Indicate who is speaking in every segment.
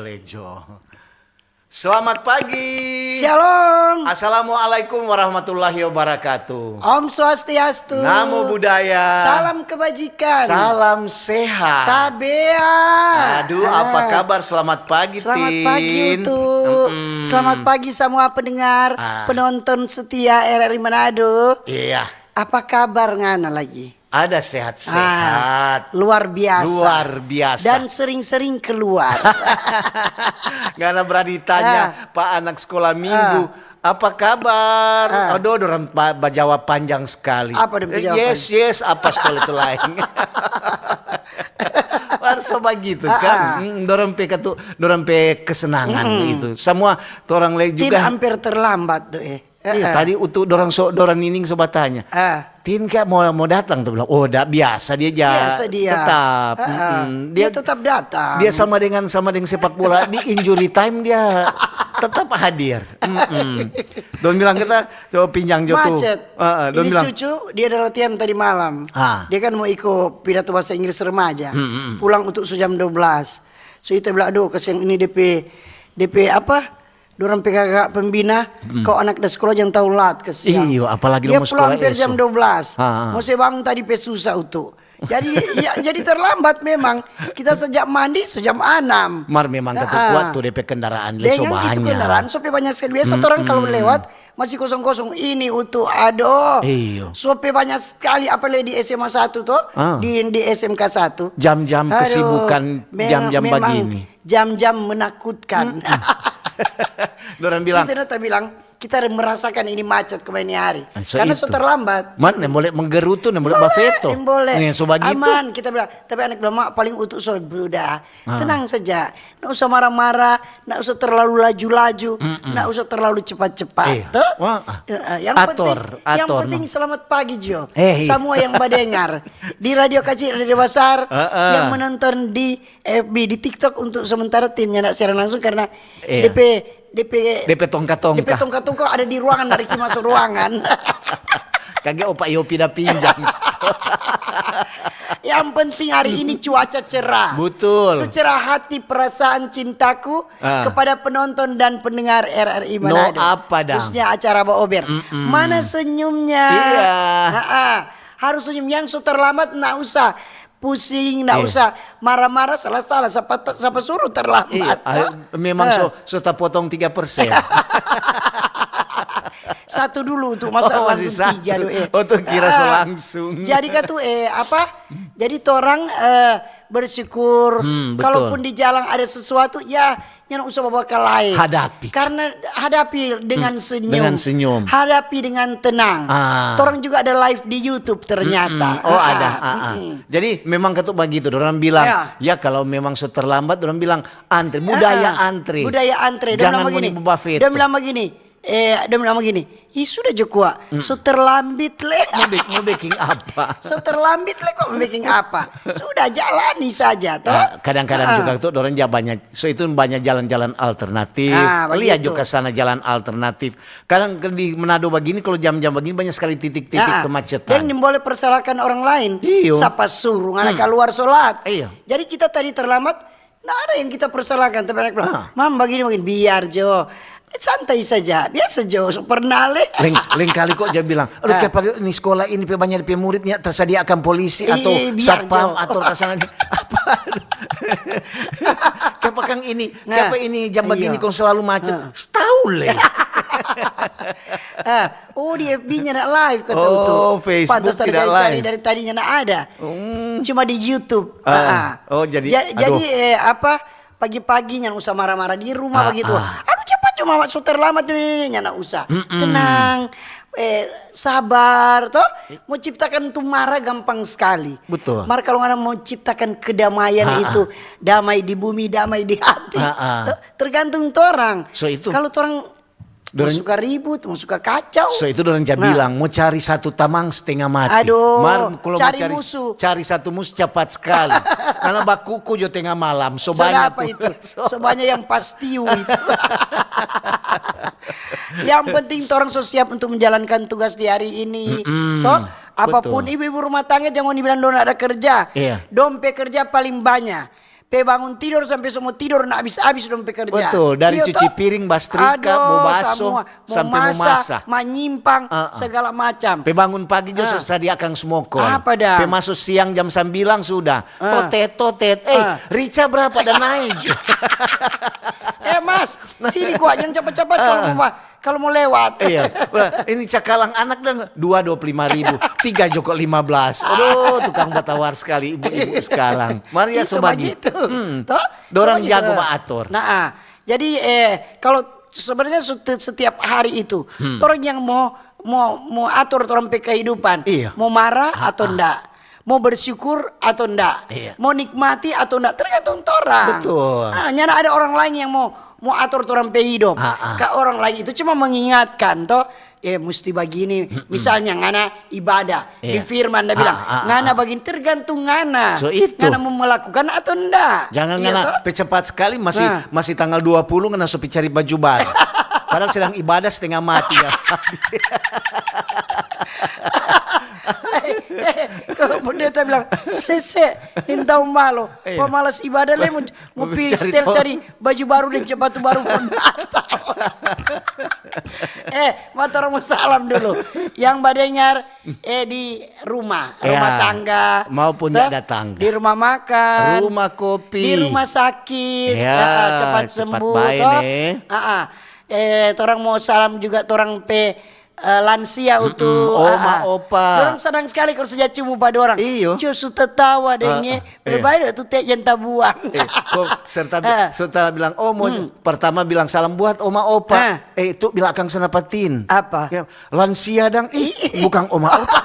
Speaker 1: boleh Jo. Selamat pagi.
Speaker 2: Shalom.
Speaker 1: Assalamualaikum warahmatullahi wabarakatuh.
Speaker 2: Om Swastiastu.
Speaker 1: Namo Buddhaya.
Speaker 2: Salam kebajikan.
Speaker 1: Salam sehat.
Speaker 2: Tabea.
Speaker 1: Aduh, apa kabar? Selamat pagi,
Speaker 2: Selamat
Speaker 1: Tin.
Speaker 2: pagi untuk. Selamat pagi semua pendengar, penonton setia RRI Manado.
Speaker 1: Iya.
Speaker 2: Apa kabar ngana lagi?
Speaker 1: Ada sehat-sehat.
Speaker 2: Luar biasa.
Speaker 1: Luar biasa.
Speaker 2: Dan sering-sering keluar.
Speaker 1: Karena berani tanya Pak anak sekolah minggu, apa kabar? Aduh, orang jawab panjang sekali.
Speaker 2: Apa dia jawab?
Speaker 1: Yes, apa sekolah itu lain. Harus begitu kan. Dorang pe kesenangan itu. Semua orang lain juga.
Speaker 2: Tidak hampir terlambat tuh
Speaker 1: Iya, tadi untuk dorang nining sobat tanya. Tin kak mau datang tuh bilang, oh biasa dia
Speaker 2: Biasa dia.
Speaker 1: tetap.
Speaker 2: Dia tetap datang.
Speaker 1: Dia sama dengan sepak bola di injury time dia tetap hadir. Don bilang kita coba pinjang Jo tuh.
Speaker 2: Macet.
Speaker 1: Don
Speaker 2: Ini
Speaker 1: bilang,
Speaker 2: cucu dia ada latihan tadi malam. Dia kan mau ikut pidato bahasa Inggris remaja. Pulang untuk jam 12. So itu bilang, aduh kasihan ini DP apa? Dorang PKK pembina, kau anak da sekolah jangan tahu lat kesian.
Speaker 1: Iya, apalagi
Speaker 2: dia
Speaker 1: mau sekolah
Speaker 2: pulang per jam 12. Mau saya bangun tadi pe susah untuk. Jadi terlambat memang. Kita sejak mandi sejam 6.
Speaker 1: Mar memang kuat tuh DP kendaraan leso
Speaker 2: dengan
Speaker 1: banyak.
Speaker 2: itu kendaraan sopi banyak sekali. Biasa orang kalau lewat masih kosong-kosong ini untuk aduh.
Speaker 1: Iyo.
Speaker 2: Sopi banyak sekali apalagi di SMA 1 tuh, di SMK 1.
Speaker 1: Jam-jam kesibukan jam-jam begini.
Speaker 2: Jam-jam menakutkan.
Speaker 1: Dorang bilang,
Speaker 2: kita bilang kita merasakan ini macet kemarin hari karena so terlambat.
Speaker 1: Man, boleh menggerutu, boleh bafeto.
Speaker 2: Boleh.
Speaker 1: Aman,
Speaker 2: kita bilang. Tapi anak bilang, mak paling utuh so udah tenang saja. Nggak usah marah-marah, nggak usah terlalu laju-laju, nggak usah terlalu cepat-cepat. Yang penting selamat pagi Jo. Semua yang mendengar di radio kecil, radio besar, yang menonton di FB, di TikTok untuk sementara timnya nggak siaran langsung karena DP tongkat-tongkat ada di ruangan, dari masuk ruangan.
Speaker 1: Kagak opak Yopi dah pinjam.
Speaker 2: Yang penting hari ini cuaca cerah.
Speaker 1: Betul.
Speaker 2: Secerah hati perasaan cintaku kepada penonton dan pendengar RRI Manado.
Speaker 1: Apa dah?
Speaker 2: Khususnya acara Mbak Ober. Mana senyumnya?
Speaker 1: Iya.
Speaker 2: Harus senyum. Yang terlambat nggak usah pusing, nggak usah marah-marah, salah-salah. Siapa suruh terlambat?
Speaker 1: Memang so tak potong 3%.
Speaker 2: Satu dulu untuk masa langsung 3
Speaker 1: Untuk kira langsung.
Speaker 2: Jadi kan tuh Jadi orang bersyukur. Kalaupun di jalan ada sesuatu ya jangan usah bawa ke lain.
Speaker 1: Hadapi.
Speaker 2: Karena hadapi dengan senyum.
Speaker 1: Dengan senyum.
Speaker 2: Hadapi dengan tenang. Orang juga ada live di YouTube ternyata.
Speaker 1: Ada. Jadi memang ketuk begitu. Orang bilang ya kalau memang so terlambat orang bilang antri. Budaya antri.
Speaker 2: Budaya antri.
Speaker 1: Jangan mau buffet.
Speaker 2: Dia bilang begini. Sudah Jokua. So terlambat le.
Speaker 1: Mau baking apa?
Speaker 2: So terlambat le kok baking apa? Sudah jalani saja toh.
Speaker 1: Kadang-kadang juga tuh orang banyak. So itu banyak jalan-jalan alternatif. Lihat juga sana jalan alternatif. Kadang di Manado begini kalau jam-jam begini banyak sekali titik-titik kemacetan.
Speaker 2: Dan boleh persalahkan orang lain. Siapa suruh anak keluar sholat. Jadi kita tadi terlambat. Nggak ada yang kita persalahkan. Tapi anak bilang, Mam begini biar Jo. Santai saja, biasa Jo, pernah
Speaker 1: Lain kali kok dia bilang, aduh kayak ini sekolah ini banyak muridnya tersediakan polisi atau satpam atau kesana apa? Kayak ini jam begini kok selalu macet, setahun le.
Speaker 2: Di FB-nya nak live kata itu.
Speaker 1: Facebook
Speaker 2: pantas
Speaker 1: tidak
Speaker 2: cari
Speaker 1: live.
Speaker 2: Dari tadinya nak ada. Cuma di YouTube.
Speaker 1: Jadi
Speaker 2: pagi-pagi jangan usah marah-marah di rumah begitu. Aduh cepat cuma so terlambat jangan usah. Tenang. Sabar toh. Mau ciptakan tuh marah gampang sekali.
Speaker 1: Betul.
Speaker 2: Mar kalau nggak mau ciptakan kedamaian itu, damai di bumi, damai di hati. Tergantung orang.
Speaker 1: So itu.
Speaker 2: Kalau orang mau suka ribut, mau suka kacau.
Speaker 1: So itu orang bilang mau cari satu tamang setengah mati.
Speaker 2: Aduh,
Speaker 1: kalau
Speaker 2: cari musuh.
Speaker 1: Cari satu musuh cepat sekali. Karena bakuku jo tengah malam. So banyak
Speaker 2: apa itu? So banyak yang pastiu itu. Yang penting orang so siap untuk menjalankan tugas di hari ini. Toh, apapun ibu-ibu rumah tangga jangan dibilang don ada kerja. Dompe kerja paling banyak. bangun tidur sampai semua tidur nak habis-habis dong pekerja.
Speaker 1: Betul, dari cuci piring, bastrika, mau basuh, sampai mau masak,
Speaker 2: menyimpang, segala macam.
Speaker 1: Bangun pagi juga sediakan smokol.
Speaker 2: Apa dah?
Speaker 1: Masuk siang jam 9 sudah. Totet. Rica berapa dan naik?
Speaker 2: Mas, sini kuat yang cepat-cepat kalau mau lewat.
Speaker 1: Iya. Ini cakalang anak dong 25.000, 3 Joko 15. Aduh, tukang batawar sekali ibu-ibu sekarang. Mari ya sobagi. Dorang jago atur.
Speaker 2: Nah, jadi kalau sebenarnya setiap hari itu, orang yang mau atur orang pe kehidupan, mau marah atau enggak, mau bersyukur atau enggak, mau nikmati atau enggak, tergantung orang.
Speaker 1: Betul.
Speaker 2: Nyana ada orang lain yang mau atur orang pe hidup. Ke orang lain itu cuma mengingatkan toh, mesti begini. Misalnya ngana ibadah di firman dia bilang, ngana begini, tergantung ngana.
Speaker 1: So itu.
Speaker 2: Ngana mau melakukan atau enggak.
Speaker 1: Jangan ngana cepat sekali masih tanggal 20 ngana sopi cari baju baru. Padahal sedang ibadah setengah mati ya.
Speaker 2: Kalau pendeta bilang, sese, nintau malu, pemalas ibadah le mau pilih setel cari baju baru dan sepatu baru pun datang. Motor mau salam dulu. Yang badannya di rumah tangga
Speaker 1: maupun tidak tangga,
Speaker 2: di rumah makan,
Speaker 1: rumah kopi,
Speaker 2: di rumah sakit, cepat sembuh. Orang mau salam juga orang lansia untuk
Speaker 1: oma opa.
Speaker 2: Orang senang sekali kalau saja cuma pada orang.
Speaker 1: Iyo.
Speaker 2: Justru tertawa dengnya. Lebih baik itu teh yang tabuang.
Speaker 1: Serta bilang pertama bilang salam buat oma opa. Itu bilang Kang Senapatin.
Speaker 2: Apa?
Speaker 1: Ya, lansia dang. Bukan oma opa.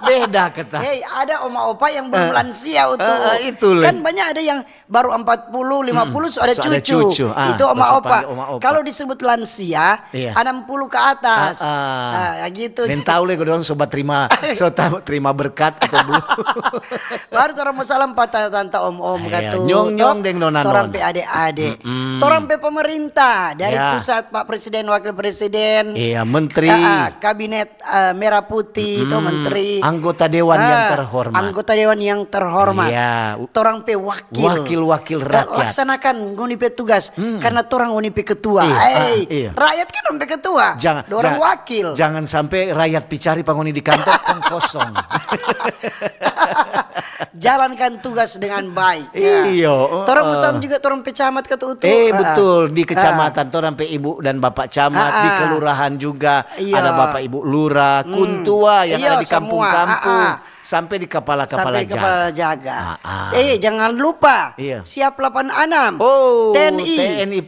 Speaker 1: Beda kata.
Speaker 2: Ada oma opa yang belum lansia
Speaker 1: itu
Speaker 2: kan banyak ada yang baru 40, 50 ada cucu. Itu oma opa. Kalau disebut lansia 60 ke atas. Gitu.
Speaker 1: Dan tahu le orang sobat terima berkat atau belum.
Speaker 2: Baru orang mau salam patah tante om kata.
Speaker 1: Nyong deng nona.
Speaker 2: Orang pe adik-adik. Orang pe pemerintah dari pusat Pak Presiden, Wakil Presiden.
Speaker 1: Iya, menteri.
Speaker 2: Kabinet merah putih itu menteri.
Speaker 1: Anggota dewan yang terhormat.
Speaker 2: Anggota dewan yang terhormat.
Speaker 1: Iya.
Speaker 2: Orang pe
Speaker 1: wakil rakyat.
Speaker 2: Laksanakan ngoni pe tugas karena orang ngoni pe ketua. Rakyat kan ngoni pe ketua. Orang wakil.
Speaker 1: Jangan sampai rakyat picari pangoni di kantor kan kosong.
Speaker 2: Jalankan tugas dengan baik.
Speaker 1: Iyo.
Speaker 2: Torang bersama juga torang pecamat kata utuh.
Speaker 1: Betul di kecamatan torang pe ibu dan bapak camat, di kelurahan juga ada bapak ibu lurah, kuntua yang ada di kampung-kampung. Sampai di kepala
Speaker 2: jaga. Jangan lupa siap 86. TNI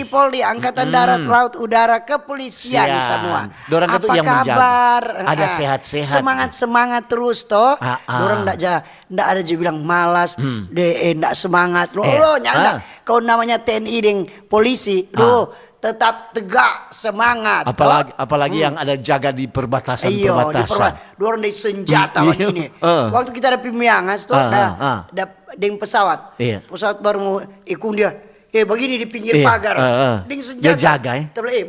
Speaker 2: Polri, Angkatan Darat, Laut, Udara, Kepolisian semua.
Speaker 1: Dorang itu yang
Speaker 2: kabar?
Speaker 1: Ada sehat-sehat.
Speaker 2: Semangat terus toh. Dorang ndak ada juga bilang malas, ndak semangat. Nyanda. Kau namanya TNI dan polisi, tetap tegak semangat.
Speaker 1: Apalagi yang ada jaga di perbatasan.
Speaker 2: Dorang dari senjata ini. Waktu kita ada Pimiangas tuh ada dengan pesawat. Pesawat baru mau ikut dia. Begini di pinggir pagar. Dengan senjata.
Speaker 1: Dia jaga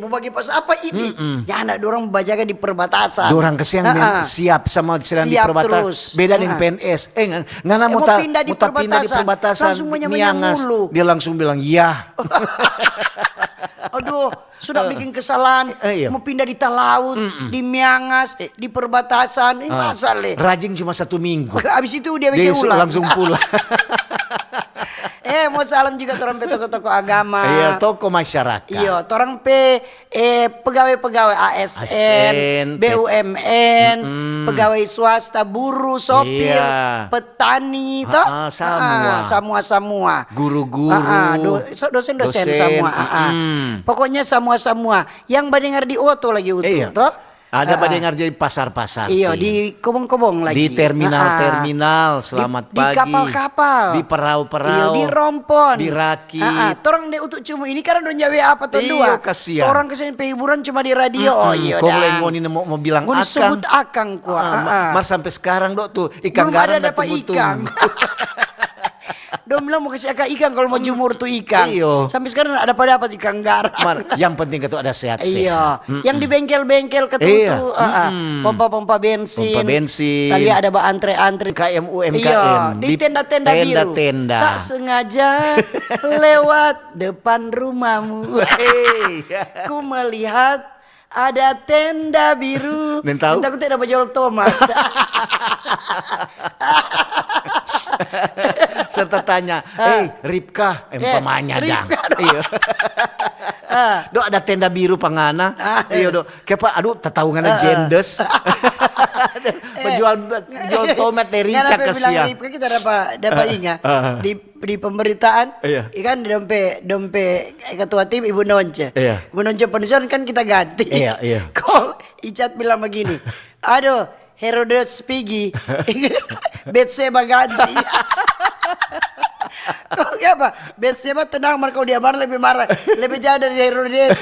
Speaker 2: mau bagi pas apa ini? Jangan dorang berjaga di perbatasan.
Speaker 1: Dorang kesiang siap sama sedang di perbatasan.
Speaker 2: Terus.
Speaker 1: Beda dengan PNS. Ngana mau pindah di perbatasan.
Speaker 2: Langsung
Speaker 1: Miangas. Dia langsung bilang ya.
Speaker 2: Aduh, sudah bikin kesalahan, mau pindah di Talaut, di Miangas, di perbatasan, ini masalah.
Speaker 1: Rajin cuma 1 minggu.
Speaker 2: Habis itu dia bikin ulang.
Speaker 1: Langsung pulang.
Speaker 2: Mau salam juga orang pe toko-toko agama.
Speaker 1: Toko masyarakat.
Speaker 2: Orang pe pegawai-pegawai ASN, BUMN, pegawai swasta, buruh, sopir, petani, semua.
Speaker 1: Guru-guru,
Speaker 2: dosen semua. Pokoknya semua. Yang mendengar di Oto lagi toh.
Speaker 1: Ada dengar jadi pasar-pasar.
Speaker 2: Di kobong-kobong lagi.
Speaker 1: Di terminal-terminal, selamat pagi.
Speaker 2: Di kapal-kapal.
Speaker 1: Di perahu-perahu.
Speaker 2: Di rompon.
Speaker 1: Di rakit.
Speaker 2: Torang deh untuk cuma ini karena udah jawa apa tuh dua.
Speaker 1: Kasihan.
Speaker 2: Orang kesini hiburan cuma di radio.
Speaker 1: Kau boleh ngoni mau bilang akang.
Speaker 2: Sebut akang kuah.
Speaker 1: Mas sampai sekarang dok tuh ikan garam
Speaker 2: ada dapat ikan. Dong bilang mau kasih ikan kalau mau jumur tuh ikan.
Speaker 1: Iyo.
Speaker 2: Sampai sekarang ada dapat ikan garang.
Speaker 1: Yang penting itu ada sehat-sehat.
Speaker 2: Iya. Yang di bengkel-bengkel tuh pompa-pompa bensin.
Speaker 1: Pompa bensin.
Speaker 2: Tadi ada antre-antre.
Speaker 1: UMKM.
Speaker 2: Iya. Di tenda-tenda biru.
Speaker 1: Tenda.
Speaker 2: Tak sengaja lewat depan rumahmu. Ku melihat ada tenda biru.
Speaker 1: Tahu?
Speaker 2: Aku tidak berjual tomat.
Speaker 1: Serta tanya, Ripka, empamanya dang. Iya. Dok ada tenda biru pangana. Iya dok. Kepa, aduh tataungan jendes. Jual tomat dari Rica kesian.
Speaker 2: Ripka kita dapat ingat di pemberitaan. Ikan di dompe ketua tim Ibu Nonce. Ibu Nonce pensiun kan kita ganti.
Speaker 1: Iya.
Speaker 2: Kok Icat bilang begini, aduh Herodes Pigi, Betseba ganti. Kok apa? Betseba tenang, kalau dia marah lebih jauh dari Herodes.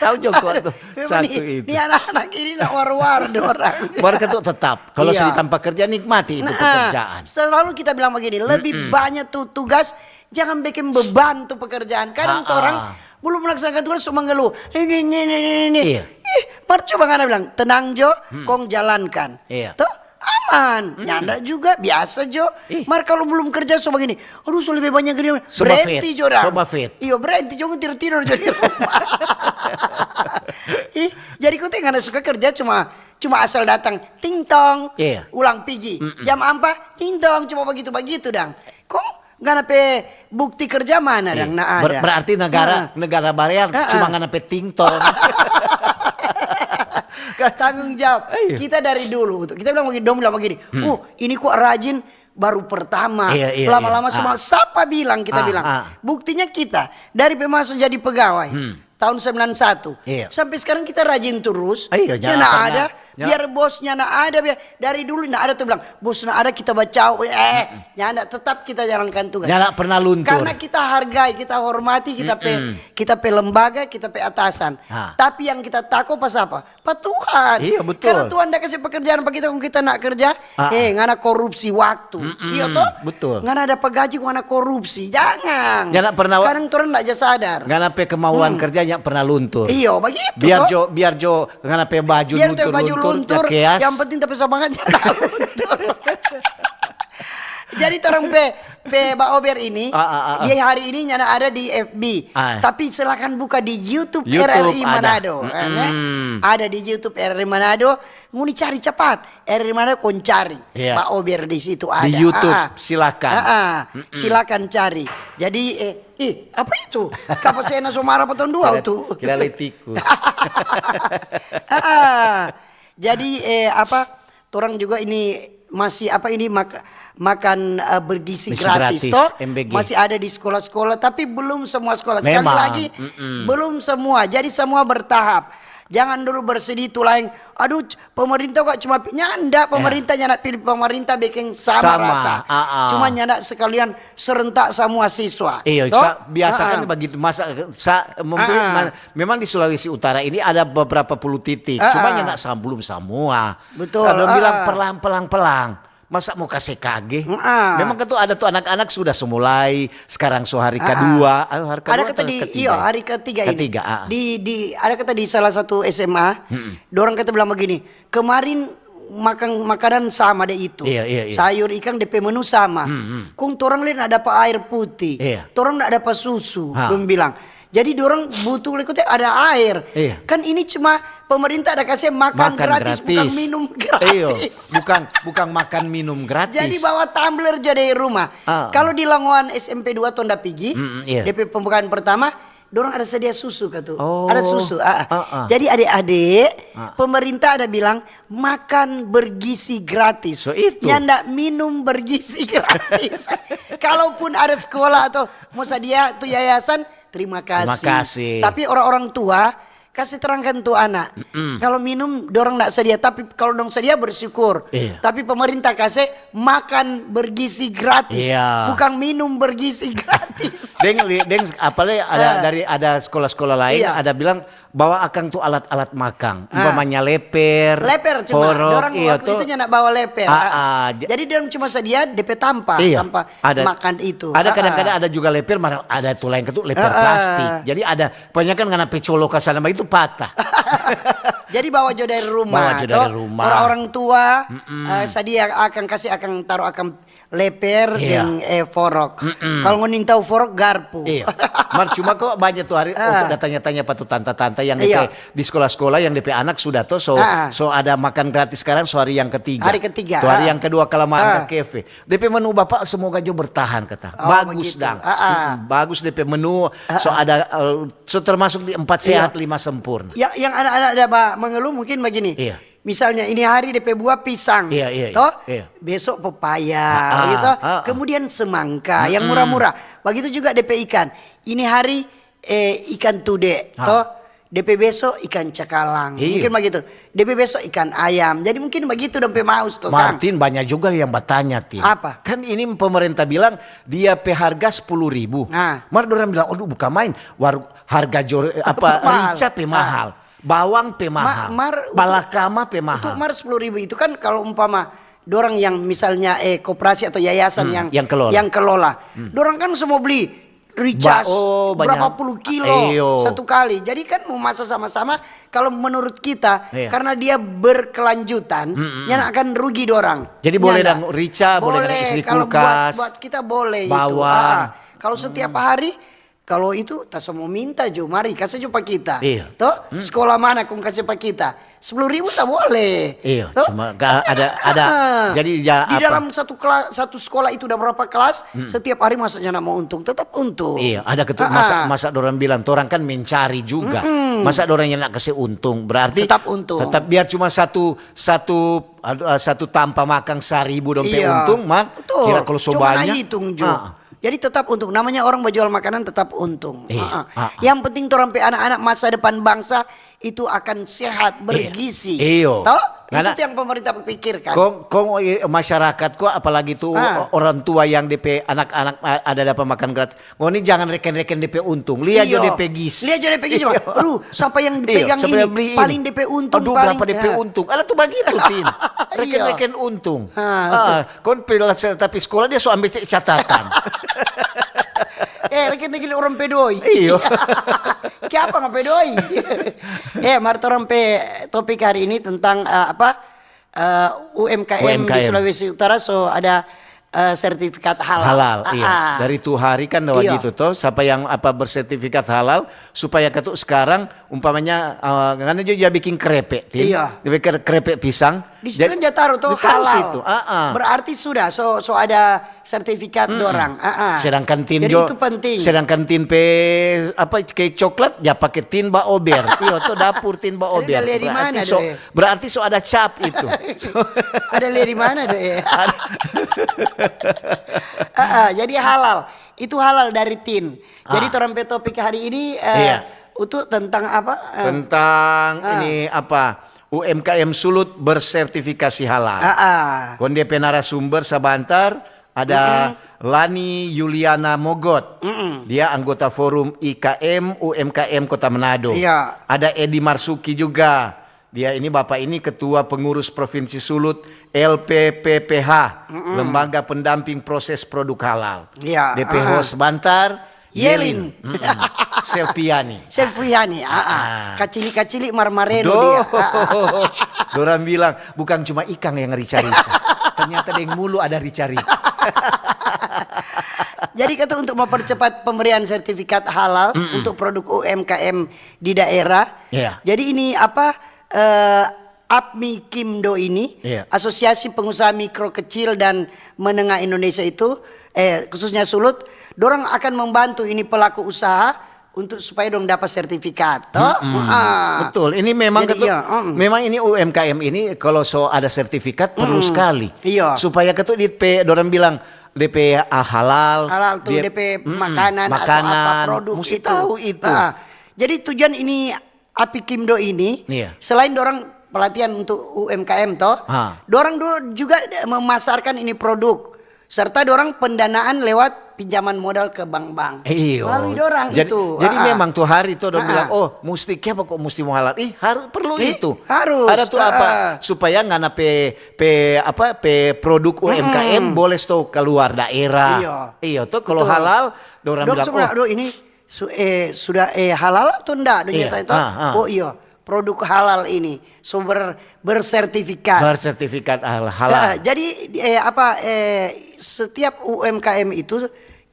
Speaker 1: Tahu Joko tuh satu itu.
Speaker 2: Ini anak-anak ini nak war-war orang.
Speaker 1: Warga tuh tetap kalau sedih tanpa kerja nikmati itu pekerjaan.
Speaker 2: Selalu kita bilang begini, lebih banyak tuh tugas, jangan bikin beban tuh pekerjaan. Kadang orang belum melaksanakan tugas cuma ngeluh. Ini. Mar coba ngana bilang, tenang Jo, kong jalankan. Tuh aman, nyanda juga biasa Jo. Mar kalau belum kerja so begini, aduh so lebih banyak kerja. Berhenti Jo dah. Iya berhenti Jo, tidur jadi rumah. Jadi kau ngana suka kerja cuma asal datang ting tong, ulang pigi. Jam apa? Ting tong, cuma begitu dang. Kong nggak nape bukti kerja mana dang na ada.
Speaker 1: Berarti negara bayar cuma nggak nape tingtong.
Speaker 2: Tanggung jawab. Kita dari dulu kita bilang begini. Ini kok rajin baru pertama. Lama-lama semua siapa bilang kita bilang. Buktinya kita dari pemasuk jadi pegawai. Tahun 91 sampai sekarang kita rajin terus. Ada biar bosnya ada biar dari dulu ada tuh bilang bos ada kita baca nyana tetap kita jalankan tugas.
Speaker 1: Nyana pernah luntur.
Speaker 2: Karena kita hargai, kita hormati, kita pe lembaga, kita pe atasan. Tapi yang kita takut pas apa? Pak Tuhan.
Speaker 1: Iya betul.
Speaker 2: Karena Tuhan dah kasih pekerjaan pak kita nak kerja, ngana korupsi waktu. Iya toh?
Speaker 1: Betul.
Speaker 2: Ngana ada pegaji ngana korupsi. Jangan.
Speaker 1: Nyana pernah.
Speaker 2: Kadang turun nak sadar.
Speaker 1: Ngana pe kemauan kerjanya pernah luntur.
Speaker 2: Iya begitu.
Speaker 1: Biar Jo ngana pe baju luntur.
Speaker 2: Yang penting tapi semangat jangan luntur. Jadi orang Mbak Ober ini dia hari ini nyana ada di FB. Tapi silakan buka di YouTube RRI Manado. Ada di YouTube RRI Manado. Mau dicari cepat RRI Manado kon cari. Mbak Ober di situ ada.
Speaker 1: Di YouTube silakan.
Speaker 2: Silakan cari. Jadi apa itu? Kapasena Somara Peton 2 tuh.
Speaker 1: Kira tikus.
Speaker 2: Jadi orang juga ini masih makan bergizi gratis toh
Speaker 1: MBG.
Speaker 2: masih ada di sekolah-sekolah tapi belum semua sekolah. Sekali lagi belum semua. Jadi semua bertahap. Jangan dulu bersedih tulang. Aduh pemerintah kok cuma nyanda pemerintah nyanda pilih pemerintah bikin sama rata. Cuma nyanda sekalian serentak semua siswa.
Speaker 1: Iya, biasa kan begitu masa memang di Sulawesi Utara ini ada beberapa puluh titik. Cuma nyanda belum semua.
Speaker 2: Betul.
Speaker 1: Kalau bilang pelang. Masa mau kasih kage? Memang itu ada tuh anak-anak sudah semulai sekarang hari kedua, hari kedua
Speaker 2: ada kata hari ketiga ini. Ada kata di salah satu SMA, dorang kata bilang begini, kemarin makan makanan sama deh itu. Sayur ikan DP menu sama. Kung torang lain ada apa air putih. Torang ada apa susu, belum bilang. Jadi dorang butuh ada air. Kan ini cuma pemerintah ada kasih makan gratis, bukan minum gratis.
Speaker 1: Bukan makan minum gratis.
Speaker 2: Jadi bawa tumbler jadi rumah. Kalau di Langoan SMP 2 Tonda Pigi, DP pembukaan pertama, dorang ada sedia susu kata. Ada susu. Jadi adik-adik, pemerintah ada bilang makan bergizi gratis.
Speaker 1: So itu.
Speaker 2: Nyanda minum bergizi gratis. Kalaupun ada sekolah atau mau sedia tuh yayasan, terima kasih. Tapi orang-orang tua kasih terangkan tuh anak. Kalau minum dorong nggak sedia, tapi kalau dong sedia bersyukur. Tapi pemerintah kasih makan bergizi gratis, bukan minum bergizi gratis.
Speaker 1: Apalagi ada sekolah-sekolah lain ada bilang bawa akang tuh alat-alat makang. Umpamanya leper,
Speaker 2: cuma
Speaker 1: forok,
Speaker 2: orang waktu itu nak bawa leper. Jadi dia cuma sedia DP tanpa makan itu.
Speaker 1: Ada kadang-kadang ada juga leper, ada tuh lain ketuk leper plastik. Jadi ada banyak kan karena pecolo kasana itu patah.
Speaker 2: Jadi bawa jo dari rumah. Orang-orang tua sedia akan kasih taruh leper dan forok. Kalau ngoning tahu forok garpu.
Speaker 1: Cuma kok banyak tuh hari tanya-tanya patu tante-tante yang di sekolah-sekolah yang DP anak sudah tuh so ada makan gratis sekarang hari yang ketiga. Hari yang kedua kalau makan ke cafe. DP menu Bapak semoga jo bertahan kata. Bagus dang. Bagus DP menu ada termasuk di 4 sehat 5 sempurna.
Speaker 2: Yang anak-anak ada mengeluh mungkin begini. Misalnya ini hari DP buah pisang, besok pepaya, gitu. Kemudian semangka yang murah-murah. Begitu juga DP ikan. Ini hari ikan tude, DP besok ikan cakalang, mungkin begitu. DP besok ikan ayam. Jadi mungkin begitu DP maus tuh.
Speaker 1: Martin banyak juga yang bertanya
Speaker 2: apa?
Speaker 1: Kan ini pemerintah bilang dia harga 10.000. Orang bilang, aduh bukan main. Harga rica mahal. Bawang mahal, balakama mahal.
Speaker 2: Untuk 10.000 itu kan kalau umpama dorang yang misalnya koperasi atau yayasan yang kelola. Dorang kan semua beli ricas berapa puluh kilo satu kali. Jadi kan mau masak sama-sama. Kalau menurut kita karena dia berkelanjutan, yang akan rugi dorang.
Speaker 1: Jadi boleh dong rica, boleh isi kulkas.
Speaker 2: Buat kita boleh
Speaker 1: bawang.
Speaker 2: Itu. Kalau setiap hari. Kalau itu tak semua minta jo, mari kasih jo pak kita. Toh sekolah mana kau kasih pak kita? 10.000 tak boleh.
Speaker 1: Cuma ada. Jadi
Speaker 2: di dalam satu sekolah itu udah berapa kelas? Setiap hari masaknya nak mau untung, tetap untung.
Speaker 1: Ada ketuk masa orang bilang, orang kan mencari juga. Masa orang yang nak kasih untung, berarti
Speaker 2: tetap untung.
Speaker 1: Tetap biar cuma satu tanpa makan 1.000 dompet untung, kira kalau sobannya.
Speaker 2: Cuma hitung jo. Jadi tetap untung. Namanya orang berjual makanan tetap untung. Yang penting orang anak-anak masa depan bangsa itu akan sehat, bergizi. Toh? Itu yang pemerintah pikirkan.
Speaker 1: Kong masyarakat kok apalagi tuh orang tua yang DP anak-anak ada dapat makan gratis. Ini jangan reken-reken DP untung. Lihat jo DP gizi.
Speaker 2: Lihat jo DP gizi. Aduh, siapa yang dipegang ini paling DP untung.
Speaker 1: Aduh, berapa DP untung? Alah tuh begitu Tin. Reken-reken untung. Tapi sekolah dia so ambil catatan.
Speaker 2: Reken-reken orang pedoi. Siapa nggak pedoi? Marto orang topik hari ini tentang UMKM di Sulawesi Utara. So ada sertifikat halal.
Speaker 1: Dari tuh hari kan gitu toh. Siapa yang bersertifikat halal supaya ketuk sekarang umpamanya karena dia bikin krepek, dia bikin krepek pisang.
Speaker 2: Di situ kan dia taruh tuh halal. Berarti sudah so ada sertifikat dorang.
Speaker 1: Sedangkan tin
Speaker 2: jadi itu penting.
Speaker 1: Sedangkan tin cake coklat ya pakai tin ba ober. Tuh dapur tin ba ober. Berarti so ada cap itu.
Speaker 2: Ada lihat di mana deh? Jadi halal. Itu halal dari tin. Jadi trompet topik hari ini untuk tentang apa?
Speaker 1: Tentang ini apa? UMKM Sulut bersertifikasi halal. Konde narasumber sabantar ada Lani Yuliana Mogot. Dia anggota forum IKM UMKM Kota Manado. Ada Edi Marsuki juga. Dia ini Bapak ini ketua pengurus Provinsi Sulut LPPPH, Lembaga Pendamping Proses Produk Halal. DP host Bantar Yelin. Selviani. Kacili marmareno dia. Orang bilang bukan cuma ikan yang rica-rica. Ternyata di mulu ada rica-rica.
Speaker 2: Jadi kata untuk mempercepat pemberian sertifikat halal untuk produk UMKM di daerah. Jadi ini APMI Kimdo ini, Asosiasi Pengusaha Mikro Kecil dan Menengah Indonesia itu, khususnya Sulut, dorang akan membantu ini pelaku usaha untuk supaya dong dapat sertifikat.
Speaker 1: Betul. Ini memang memang ini UMKM ini kalau ada sertifikat perlu sekali. Supaya dorang bilang DP halal
Speaker 2: tuh DP makanan atau apa produk
Speaker 1: mesti
Speaker 2: itu.
Speaker 1: Tahu itu.
Speaker 2: Jadi tujuan ini API Kimdo ini selain dorang pelatihan untuk UMKM dorang juga memasarkan ini produk serta dorang pendanaan lewat pinjaman modal ke bank-bank. Melalui dorang itu.
Speaker 1: Jadi memang tuh hari itu udah bilang, oh mesti apa kok mesti mau halal? Harus perlu itu.
Speaker 2: Harus.
Speaker 1: Ada tuh apa supaya ngana produk UMKM boleh tuh keluar daerah. Iya tuh kalau halal dorang bilang
Speaker 2: ini sudah halal atau enggak? Oh iya, produk halal ini bersertifikat.
Speaker 1: Bersertifikat halal.
Speaker 2: Jadi setiap UMKM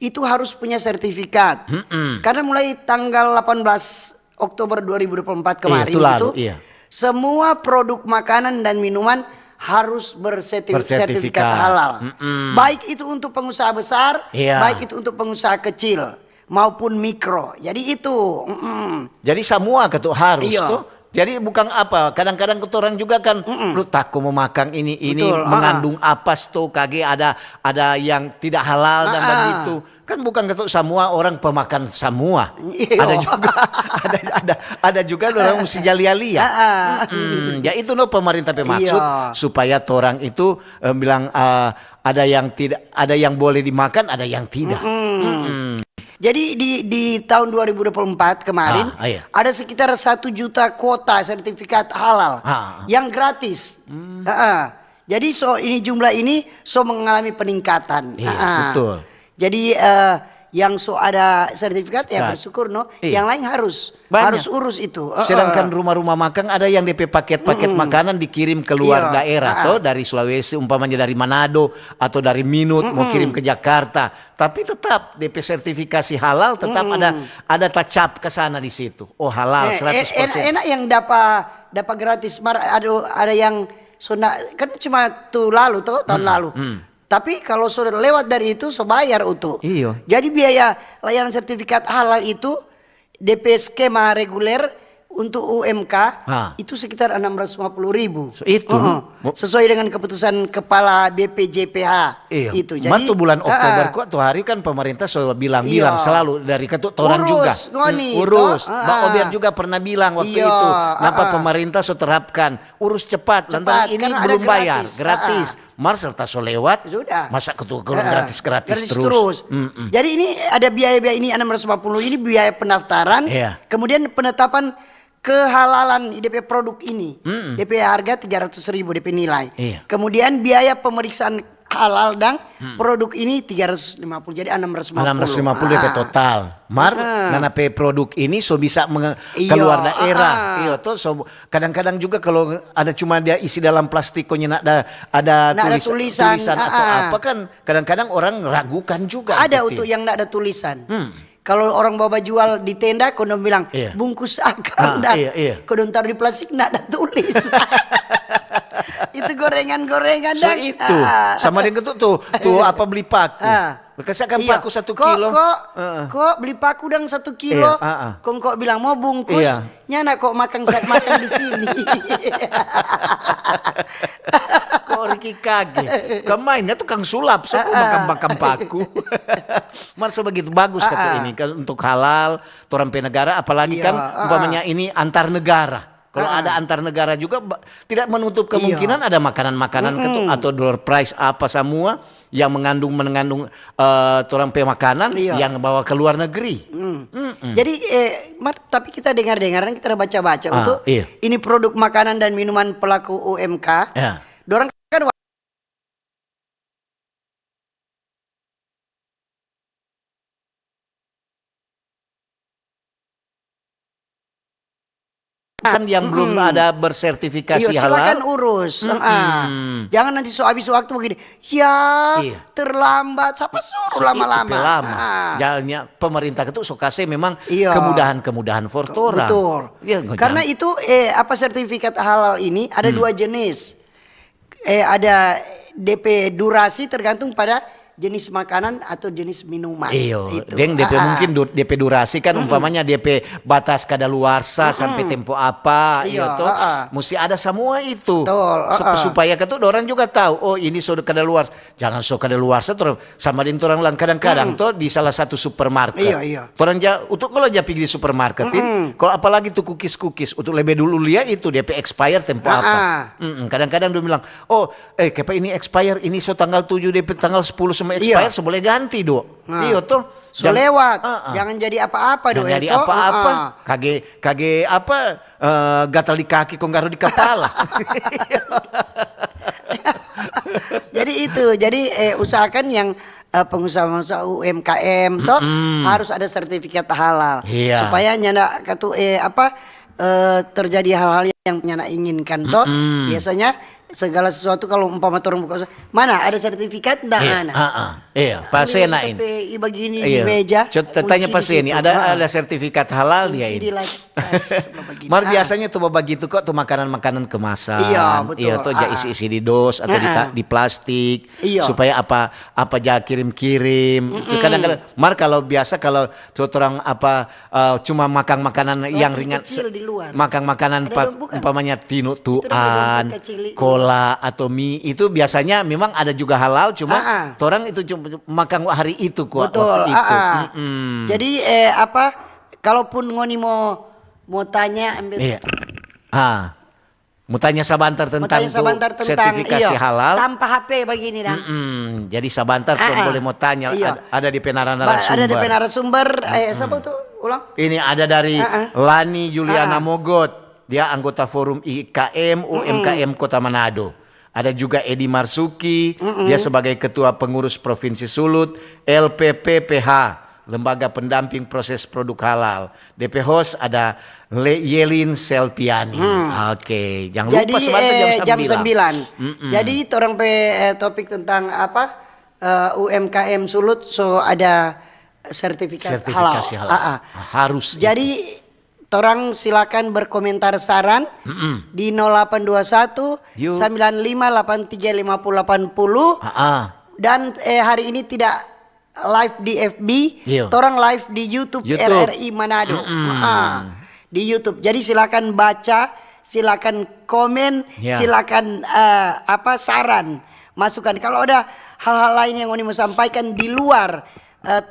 Speaker 2: itu harus punya sertifikat. Karena mulai tanggal 18 Oktober 2024 kemarin semua produk makanan dan minuman harus bersertifikat halal. Baik itu untuk pengusaha besar, baik itu untuk pengusaha kecil maupun mikro. Jadi itu.
Speaker 1: Jadi semua ketuk harus tuh. Jadi bukan apa, kadang-kadang orang juga kan lu takut mau makan ini mengandung apa tuh kage ada yang tidak halal dan begitu. Kan bukan ketuk semua orang pemakan semua. Ada juga orang mesti jali-jali ya. Ya itu pemerintah maksud supaya orang itu bilang ada yang boleh dimakan, ada yang tidak.
Speaker 2: Jadi di tahun 2024 kemarin ada sekitar 1 juta kuota sertifikat halal yang gratis. Jadi ini jumlah ini mengalami peningkatan.
Speaker 1: Betul.
Speaker 2: Jadi yang ada sertifikat ya bersyukur yang lain harus urus itu.
Speaker 1: Sedangkan rumah-rumah makan ada yang DP paket-paket makanan dikirim ke luar daerah tuh dari Sulawesi umpamanya dari Manado atau dari Minut mau kirim ke Jakarta, tapi tetap DP sertifikasi halal tetap ada tacap ke sana di situ. Oh halal 100%.
Speaker 2: Enak yang dapat gratis. Ada yang kan cuma tahun lalu. Tapi kalau sudah lewat dari itu bayar utuh. Jadi biaya layanan sertifikat halal itu DP skema reguler untuk UMK itu sekitar 650.000.
Speaker 1: Itu
Speaker 2: sesuai dengan keputusan Kepala BPJPH itu. Jadi
Speaker 1: Mas tuh bulan Oktober kok tuh hari kan pemerintah selalu bilang selalu dari ketuk orang juga. Urus. Mbak Obiar juga pernah bilang waktu itu. Kenapa pemerintah terapkan urus cepat. Lantaran ini belum bayar gratis. Mars serta lewat
Speaker 2: sudah.
Speaker 1: Masa gratis terus.
Speaker 2: Jadi ini ada biaya-biaya ini 650 ini biaya pendaftaran. Kemudian penetapan kehalalan DP produk ini. DP harga 300.000 DP nilai. Kemudian biaya pemeriksaan halal dan produk ini 350 jadi 650
Speaker 1: DP total. Karena produk ini bisa keluar daerah. Kadang-kadang juga kalau ada cuma dia isi dalam plastiknya ada tulisan atau apa kan kadang-kadang orang ragukan juga.
Speaker 2: Ada untuk yang enggak ada tulisan. Kalau orang bawa jual di tenda, konon bilang bungkus akan konon taruh di plastik nggak ada tulis. Itu gorengan-gorengan dan
Speaker 1: itu sama dengan tuh apa beli paku. Berkesakan paku 1 kilo.
Speaker 2: Kok beli paku dan 1 kilo? Kok bilang mau bungkus? Nyana kok makan di sini.
Speaker 1: Kok Riki kaget. Kemainnya tukang sulap makan paku. Masa begitu bagus kata ini kan untuk halal, orang negara apalagi kan umpamanya ini antar negara. Kalau ada antar negara juga tidak menutup kemungkinan ada makanan-makanan atau door prize apa semua yang mengandung orang makanan yang bawa ke luar negeri.
Speaker 2: Jadi tapi kita dengar-dengaran kita baca-baca untuk ini produk makanan dan minuman pelaku UMK. Dorang kan
Speaker 1: yang belum ada bersertifikasi halal.
Speaker 2: Silakan urus. Jangan nanti habis waktu begini. Terlambat. Siapa suruh lama-lama?
Speaker 1: Jalannya pemerintah itu kasih memang kemudahan-kemudahan for orang.
Speaker 2: Betul. Karena itu sertifikat halal ini ada 2 jenis. Ada DP durasi tergantung pada jenis makanan atau jenis minuman.
Speaker 1: DP mungkin DP durasi kan umpamanya DP batas kadaluarsa sampai tempo apa, mesti ada semua itu. Supaya orang juga tahu, ini sudah kadaluarsa. Jangan kadaluarsa terus sama dengan orang lain kadang-kadang di salah satu supermarket. Orang untuk kalau pergi di supermarket, kalau apalagi tuh cookies untuk lebih dulu lihat itu DP expire tempo apa. Kadang-kadang dia bilang, kayak ini expire ini tanggal 7 DP tanggal 10 semua expired boleh ganti do. Iya tuh.
Speaker 2: So lewat, jangan jadi apa-apa
Speaker 1: Jangan jadi apa-apa. Kage apa gatal di kaki kok ngaruh di kepala.
Speaker 2: Jadi itu, usahakan yang pengusaha-pengusaha UMKM toh harus ada sertifikat halal supaya nyana katu terjadi hal-hal yang nyana inginkan toh. Biasanya segala sesuatu kalau umpama orang buka usaha, mana ada sertifikat dah
Speaker 1: Iya, pasien ini.
Speaker 2: Begini di meja.
Speaker 1: Tanya pasien ini ada sertifikat halal dia ini. Mar biasanya tuh begitu kok tuh makanan-makanan kemasan.
Speaker 2: Iya, betul.
Speaker 1: Iya tuh isi-isi di dos atau di plastik supaya apa aja kirim-kirim. Kadang-kadang Mar kalau biasa kalau orang cuma makan makanan yang ringan makan makanan umpamanya tinutuan, cola atau mie itu biasanya memang ada juga halal cuma orang itu cuma makan hari itu kok.
Speaker 2: Betul. Jadi kalaupun ngoni mau tanya ambil.
Speaker 1: Iya. Mau tanya sabantar tentang sertifikasi halal
Speaker 2: tanpa HP begini dah.
Speaker 1: Jadi sabantar boleh mau tanya ada di narasumber.
Speaker 2: Ada di narasumber. Siapa tuh? Ulang.
Speaker 1: Ini ada dari Lani Yuliana Mogot. Dia anggota forum IKM UMKM Kota Manado. Ada juga Edi Marsuki, dia sebagai ketua pengurus Provinsi Sulut, LPPPH, Lembaga Pendamping Proses Produk Halal. DP host ada Yelin Selpiani. Oke, jangan lupa sebentar jam 9.
Speaker 2: Jadi orang topik tentang UMKM Sulut ada sertifikasi halal.
Speaker 1: Harus.
Speaker 2: Jadi orang silakan berkomentar saran di 0821 9583 5080 dan hari ini tidak live di FB, orang live di YouTube. RRI Manado. Di YouTube. Jadi silakan baca, silakan komen, silakan saran, masukan. Kalau ada hal-hal lain yang mau sampaikan di luar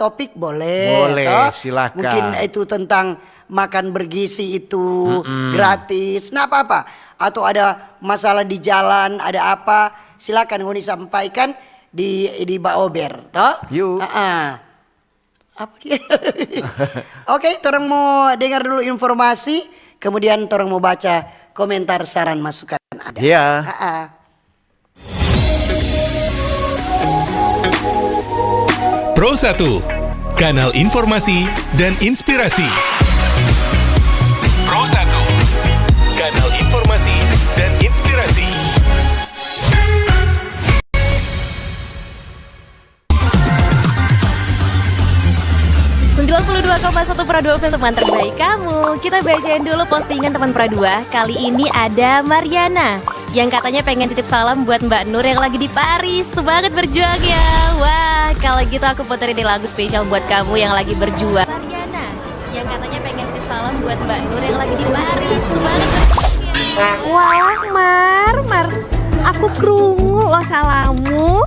Speaker 2: topik boleh
Speaker 1: silakan.
Speaker 2: Mungkin itu tentang makan bergizi itu gratis, nah apa-apa. Atau ada masalah di jalan, ada apa, silakan ngoni sampaikan di Baober, toh?
Speaker 1: Yuk.
Speaker 2: Apa dia? Oke, orang mau dengar dulu informasi, kemudian orang mau baca komentar, saran, masukan ada.
Speaker 1: Iya.
Speaker 3: Pro 1, kanal informasi dan inspirasi. Pro 1, kanal informasi dan inspirasi.
Speaker 4: Pro 2 FM teman terbaik kamu. Kita bacain dulu postingan teman Pro 2. Kali ini ada Mariana yang katanya pengen titip salam buat Mbak Nur yang lagi di Paris. Semangat berjuang ya. Wah, kalau gitu aku puterin lagu spesial buat kamu yang lagi berjuang. Mariana yang katanya pengen titip salam buat Mbak Nur yang lagi di Paris. Semangat berjuang ya.
Speaker 5: Wah, Mar, aku krungu lo salamu.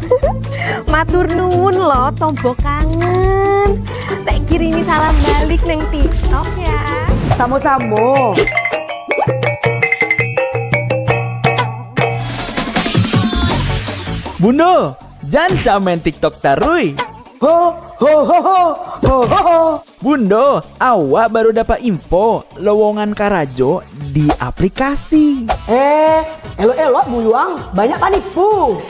Speaker 5: Matur nuwun lo, tombo kangen. Tak kirimi salam balik neng TikTok ya.
Speaker 2: Samo-samo.
Speaker 6: Bundo, jangan main TikTok tarui.
Speaker 2: Ho.
Speaker 6: Bundo, awak baru dapat info lowongan Karajo di aplikasi.
Speaker 2: Elo buyuang, banyak panipu.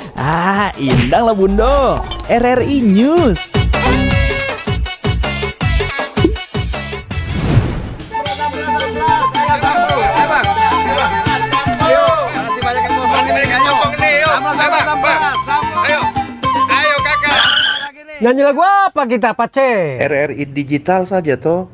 Speaker 6: Indang lah Bundo. RRI News.
Speaker 7: Nyanyi lagu apa kita, Pace?
Speaker 8: RRI digital saja toh.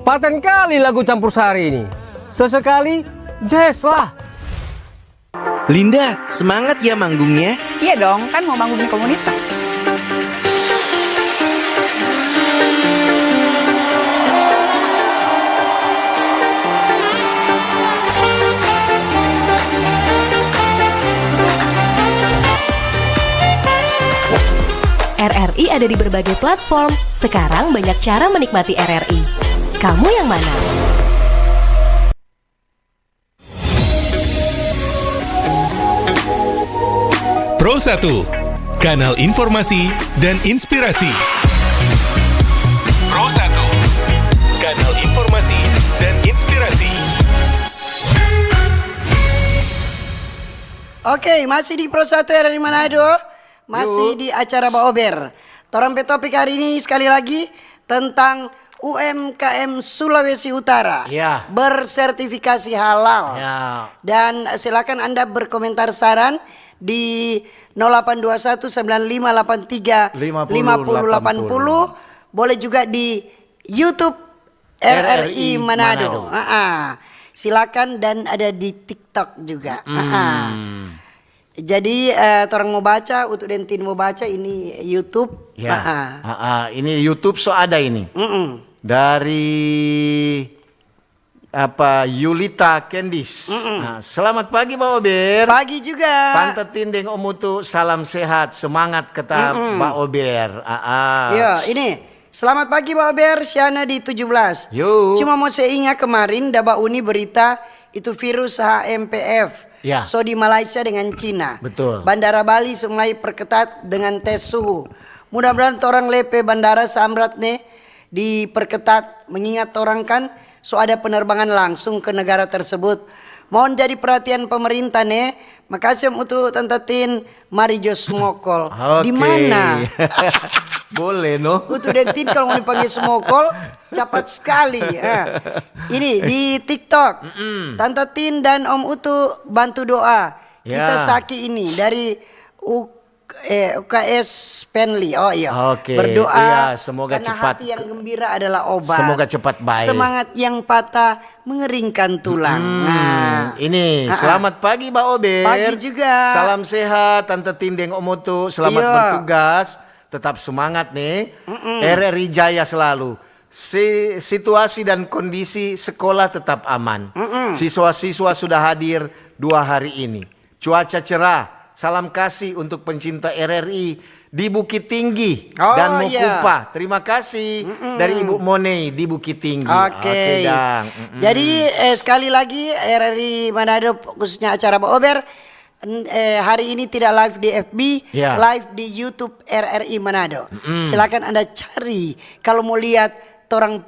Speaker 7: Paten kali lagu campur sari ini. Sesekali jazz lah.
Speaker 9: Linda, semangat ya manggungnya?
Speaker 10: Iya dong, kan mau manggung di komunitas.
Speaker 4: RRI
Speaker 11: RRI ada di berbagai platform. Sekarang banyak cara menikmati RRI. Kamu yang mana?
Speaker 3: Pro 1, kanal informasi dan inspirasi. Pro 1, kanal informasi dan inspirasi.
Speaker 2: Oke, masih di Pro 1 RRI Manado. Masih di acara Pak Ober. Torang pe topik hari ini sekali lagi tentang UMKM Sulawesi Utara.
Speaker 1: Ya.
Speaker 2: Bersertifikasi halal.
Speaker 1: Ya.
Speaker 2: Dan silakan Anda berkomentar saran di 0821 9583 5080. Boleh juga di YouTube RRI Manado. Silakan, dan ada di TikTok juga. Jadi orang mau baca, untuk Dentin mau baca ini YouTube.
Speaker 1: Ya. Ini YouTube ada ini. Dari Yulita Kendis. Selamat pagi Mbak Ober.
Speaker 2: Pagi juga.
Speaker 1: Tante Tindeng Om Utu, salam sehat, semangat kata Mbak Ober.
Speaker 2: Ya, ini selamat pagi Mbak Ober, Syana di 17.
Speaker 1: Yo.
Speaker 2: Cuma mau saya ingat kemarin Daba Uni berita itu virus HMPF.
Speaker 1: Ya.
Speaker 2: So di Malaysia dengan Cina.
Speaker 1: Betul.
Speaker 2: Bandara Bali mulai perketat dengan tes suhu. Mudah-mudahan orang lepe bandara Samrat nih diperketat, mengingat orang kan ada penerbangan langsung ke negara tersebut. Mohon jadi perhatian pemerintah nih. Makasih untuk Tantatin Marijo Smokol. Di mana?
Speaker 1: Boleh no.
Speaker 2: Untuk Dentin kalau mau dipanggil Smokol cepat sekali. Ini di TikTok. Tante Tin dan Om Utu bantu doa. Kita Saki ini dari UKS Penli. Oh iya. Berdoa.
Speaker 1: Iya, semoga
Speaker 2: karena
Speaker 1: cepat.
Speaker 2: hati yang gembira adalah obat.
Speaker 1: Semoga cepat baik.
Speaker 2: Semangat yang patah mengeringkan tulang.
Speaker 1: Ini selamat pagi Mbak Ober.
Speaker 2: Pagi juga.
Speaker 1: Salam sehat Tante Tindeng Om Utu. Selamat bertugas. Tetap semangat nih. RRI Jaya selalu. Situasi dan kondisi sekolah tetap aman. Siswa-siswa sudah hadir 2 hari ini. Cuaca cerah. Salam kasih untuk pencinta RRI di Bukit Tinggi dan Mokupa. Terima kasih dari Ibu Monei di Bukit Tinggi. Oke, Dang.
Speaker 2: Jadi sekali lagi RRI Manado khususnya acara Pak Ober hari ini tidak live di FB, live di YouTube RRI Manado. Silakan Anda cari kalau mau lihat torang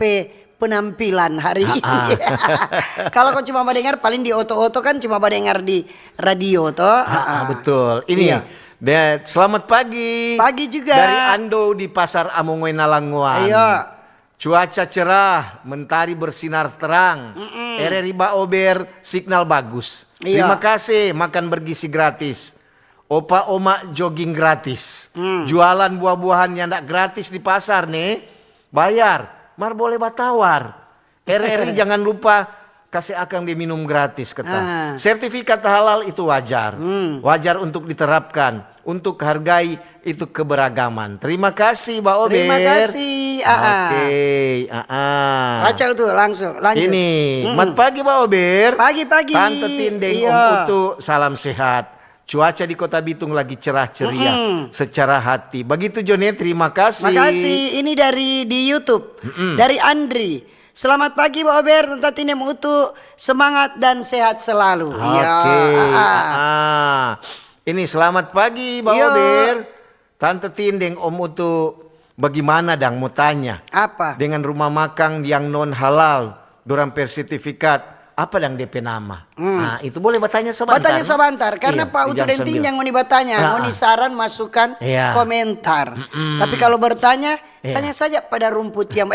Speaker 2: penampilan hari ini. Kalau kau cuma mendengar paling di oto-oto kan cuma mendengar di radio toh.
Speaker 1: Betul. Ini selamat pagi.
Speaker 2: Pagi juga.
Speaker 1: Dari Ando di Pasar Amongoy Nalanguan. Cuaca cerah, mentari bersinar terang. RRI Mbak Ober signal bagus. Terima kasih, makan bergizi gratis. Opa oma jogging gratis. Jualan buah-buahan yang tidak gratis di pasar nih. Bayar. Mar boleh batawar. RRI jangan lupa kasih akang dia minum gratis kata. Sertifikat halal itu wajar. Wajar untuk diterapkan. Untuk hargai itu keberagaman. Terima kasih Mbak Ober.
Speaker 2: Terima kasih. Baca tuh langsung. Lanjut.
Speaker 1: Ini mat pagi Mbak Ober.
Speaker 2: Pagi-pagi.
Speaker 1: Tante Tindeng Om Utu salam sehat. Cuaca di Kota Bitung lagi cerah ceria secara hati. Begitu Jone, terima kasih.
Speaker 2: Makasih. Ini dari di YouTube. Dari Andri. Selamat pagi Mbak Ober, Tante Tindeng Utu, semangat dan sehat selalu.
Speaker 1: Ini selamat pagi Mbak Ober. Tante Tindeng Om Utu, bagaimana dang mau tanya?
Speaker 2: Apa?
Speaker 1: Dengan rumah makan yang non halal, dorang sertifikat. Apa yang DP nama? Nah, itu boleh bertanya sebentar.
Speaker 2: Bertanya sebentar, karena Pak Utu Dentin yang mau bertanya, mau saran, masukan, komentar. Tapi kalau bertanya, tanya saja pada rumput yang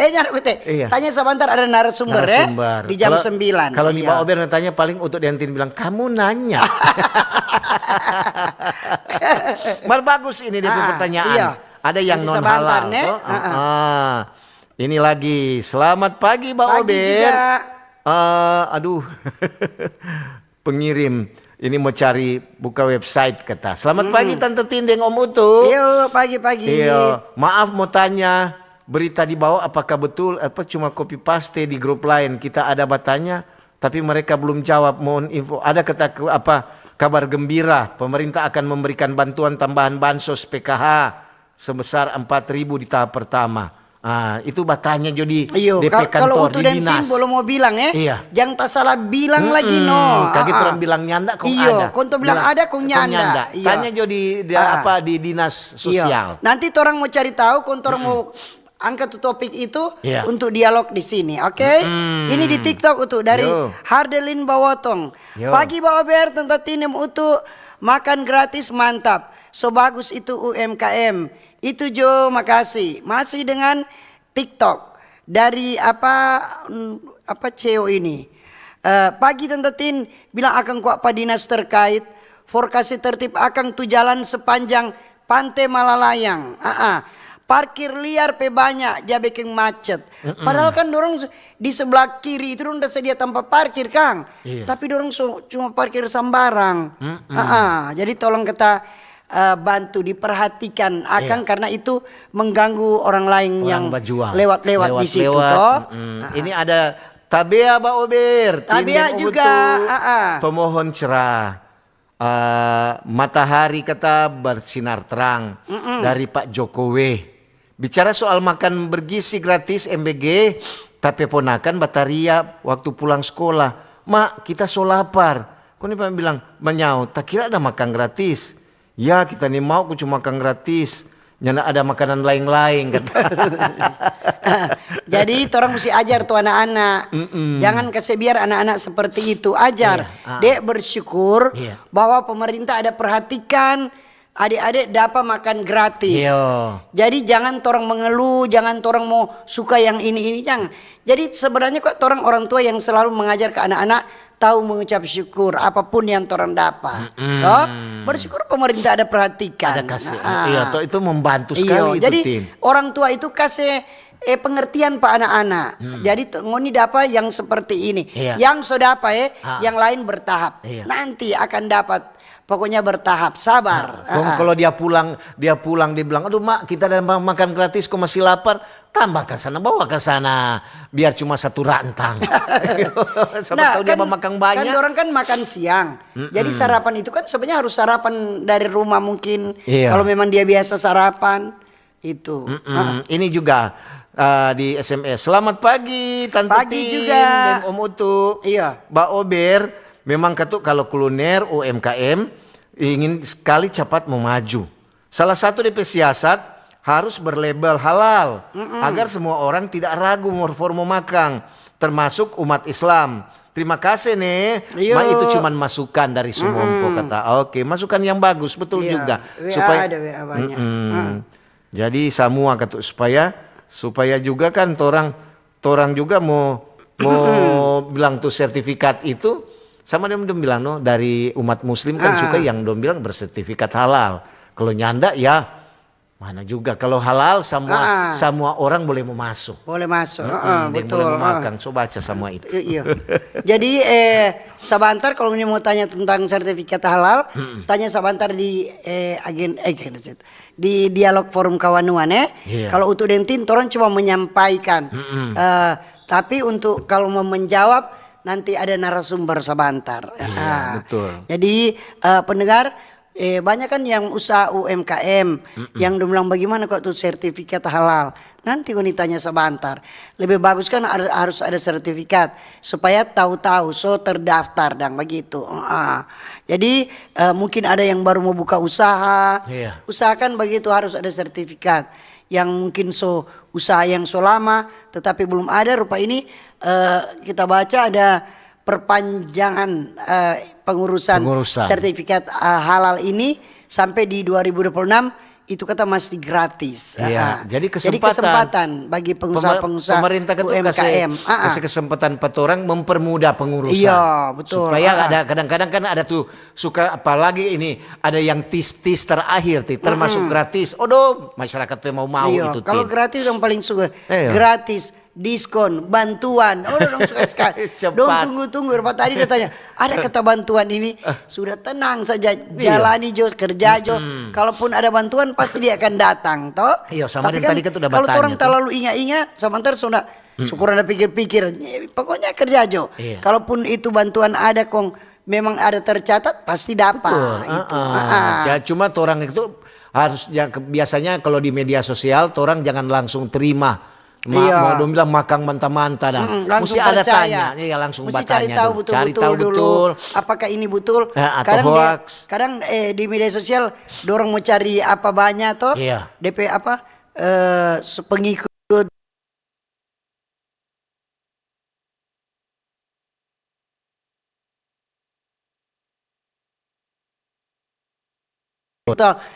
Speaker 2: tanya sebentar, ada narasumber. Di jam 9.
Speaker 1: Kalau nih Pak Ober tanya paling Utu Dentin bilang, kamu nanya. Mar bagus ini DP pertanyaan. Ada yang non halal. Ini lagi, selamat pagi Mbak Ober. Pengirim ini mau cari buka website kata. Selamat pagi Tante Tindeng Om Utu.
Speaker 2: Iya, pagi-pagi.
Speaker 1: Iya, maaf mau tanya, berita di bawah apakah betul apa cuma copy paste di grup lain? Kita ada bertanya tapi mereka belum jawab. Mohon info. Ada kata kabar gembira, pemerintah akan memberikan bantuan tambahan bansos PKH sebesar 4.000 di tahap pertama. Itu batanya jadi
Speaker 2: Iyo,
Speaker 1: DP
Speaker 2: kalau
Speaker 1: kantor
Speaker 2: Utu
Speaker 1: di
Speaker 2: dan tim
Speaker 1: dinas.
Speaker 2: belum mau bilang
Speaker 1: Iya.
Speaker 2: jangan tak salah bilang lagi no.
Speaker 1: Kaki orang bilang nyanda kong
Speaker 2: Iyo,
Speaker 1: ada.
Speaker 2: konto bilang ada kong nyanda. Iyo.
Speaker 1: Tanya jadi di dinas sosial.
Speaker 2: Iyo. Nanti orang mau cari tahu, konto orang mau angkat topik itu untuk dialog di sini, oke? Ini di TikTok Utu dari Hardelin Bawotong. Pagi Bawa Ber tentang tinem Utu makan gratis mantap. So bagus itu UMKM. Itu Jo, makasih. Masih dengan TikTok dari apa CEO ini. Pagi Tante Tin bilang akan kuat Pak Dinas terkait forkasi tertib akan tu jalan sepanjang Pantai Malalayang. Parkir liar pe banyak jabekeng macet. Padahal kan dorong di sebelah kiri itu udah sedia tempat parkir Kang. Tapi dorong cuma parkir sembarang. Jadi tolong kita bantu diperhatikan karena itu mengganggu orang lain yang lewat-lewat di situ toh.
Speaker 1: Ini ada Tabea Baober,
Speaker 2: Tabea juga
Speaker 1: pemohon cerah. Matahari kata bersinar terang dari Pak Jokowi. Bicara soal makan bergizi gratis MBG, tapi ponakan bataria waktu pulang sekolah. Mak, kita so lapar. Kau nih bilang, Banyau, tak kira ada makan gratis. Ya kita nih mau aku cuma makan gratis. Nyana ada makanan lain-lain kata.
Speaker 2: Jadi orang mesti ajar tuh anak-anak. Jangan kasih biar anak-anak seperti itu. Ajar. Dek bersyukur bahwa pemerintah ada perhatikan adik-adik dapat makan gratis. Jadi jangan orang mengeluh, jangan orang mau suka yang ini jangan. Jadi sebenarnya kok orang tua yang selalu mengajar ke anak-anak tahu mengucap syukur apapun yang orang dapat. Bersyukur pemerintah ada perhatikan.
Speaker 1: Ada kasih. Itu membantu sekali.
Speaker 2: Jadi
Speaker 1: Tin.
Speaker 2: orang tua itu kasih pengertian pak anak-anak. Jadi ngoni dapat yang seperti ini. Yang sudah dapat yang lain bertahap. Nanti akan dapat. Pokoknya bertahap, sabar.
Speaker 1: Kalau dia pulang dia bilang, aduh mak kita ada makan gratis, kok masih lapar, tambah ke sana, bawa ke sana, biar cuma satu rantang. Siapa tahu dia makan banyak.
Speaker 2: Kan orang kan makan siang, jadi sarapan itu kan sebenarnya harus sarapan dari rumah mungkin. Kalau memang dia biasa sarapan itu.
Speaker 1: Ini juga di SMS. Selamat pagi Tante
Speaker 2: Pagi
Speaker 1: Tin
Speaker 2: juga.
Speaker 1: dan Om Utu. Mbak Ober. Memang ketuk kalau kuliner UMKM ingin sekali cepat memaju. Salah satu DP siasat harus berlabel halal agar semua orang tidak ragu mau makan, termasuk umat Islam. Terima kasih nih. Itu cuma masukan dari Sumompo kata. Oke, masukan yang bagus betul juga. Supaya
Speaker 2: ada WA banyak.
Speaker 1: Jadi semua ketuk supaya juga kan torang juga mau bilang tuh sertifikat itu. Sama dia bilang dari umat muslim kan suka yang bilang bersertifikat halal. Kalau nyanda ya mana juga. Kalau halal semua orang boleh mau masuk.
Speaker 2: Boleh masuk. Betul.
Speaker 1: Boleh mau makan. So baca semua itu.
Speaker 2: Jadi sebentar kalau ini mau tanya tentang sertifikat halal, tanya sebentar di di dialog forum kawanuan Kalau Utu Dentin orang cuma menyampaikan. Tapi untuk kalau mau menjawab nanti ada narasumber sebentar.
Speaker 1: Betul.
Speaker 2: Jadi pendengar banyak kan yang usaha UMKM yang bilang bagaimana kok tuh sertifikat halal. Nanti wanitanya sebentar. Lebih bagus kan harus ada sertifikat supaya tahu-tahu so terdaftar dan begitu. Jadi mungkin ada yang baru mau buka usaha. Usahakan begitu harus ada sertifikat. Yang mungkin usaha yang lama tetapi belum ada rupa ini kita baca ada perpanjangan pengurusan sertifikat halal ini sampai di 2026 itu kata masih gratis.
Speaker 1: Jadi kesempatan
Speaker 2: bagi pengusaha-pengusaha
Speaker 1: pemerintah
Speaker 2: UMKM.
Speaker 1: Kasih kesempatan orang mempermudah pengurusan.
Speaker 2: Iya, betul.
Speaker 1: Supaya ada kadang-kadang kan ada tuh suka apalagi ini ada yang tis terakhir termasuk gratis. Masyarakat mau itu.
Speaker 2: Kalau gratis yang paling suka. Gratis, diskon, bantuan. Dong suka sekali. Dong tunggu. Tadi dia tanya, ada kata bantuan ini sudah tenang saja jalani kerja Kalaupun ada bantuan pasti dia akan datang toh.
Speaker 1: Sama
Speaker 2: tapi
Speaker 1: tadi kan udah
Speaker 2: kalau
Speaker 1: bertanya.
Speaker 2: orang terlalu ingat-ingat sebentar sudah syukur ada pikir-pikir. Pokoknya kerja Kalaupun itu bantuan ada memang ada tercatat pasti dapat.
Speaker 1: Ya cuma orang itu biasanya kalau di media sosial orang jangan langsung terima. Mau bilang makang mantah-mantah dah.
Speaker 2: Langsung
Speaker 1: mesti ada
Speaker 2: percaya.
Speaker 1: tanya, ya langsung
Speaker 2: Mesti
Speaker 1: bertanya
Speaker 2: cari tahu
Speaker 1: dulu.
Speaker 2: betul-betul
Speaker 1: Cari tahu
Speaker 2: dulu.
Speaker 1: betul.
Speaker 2: Apakah ini betul?
Speaker 1: Atau hoax.
Speaker 2: Kadang di media sosial dorong mau cari apa banyak toh?
Speaker 1: Iya.
Speaker 2: DP apa? Pengikut.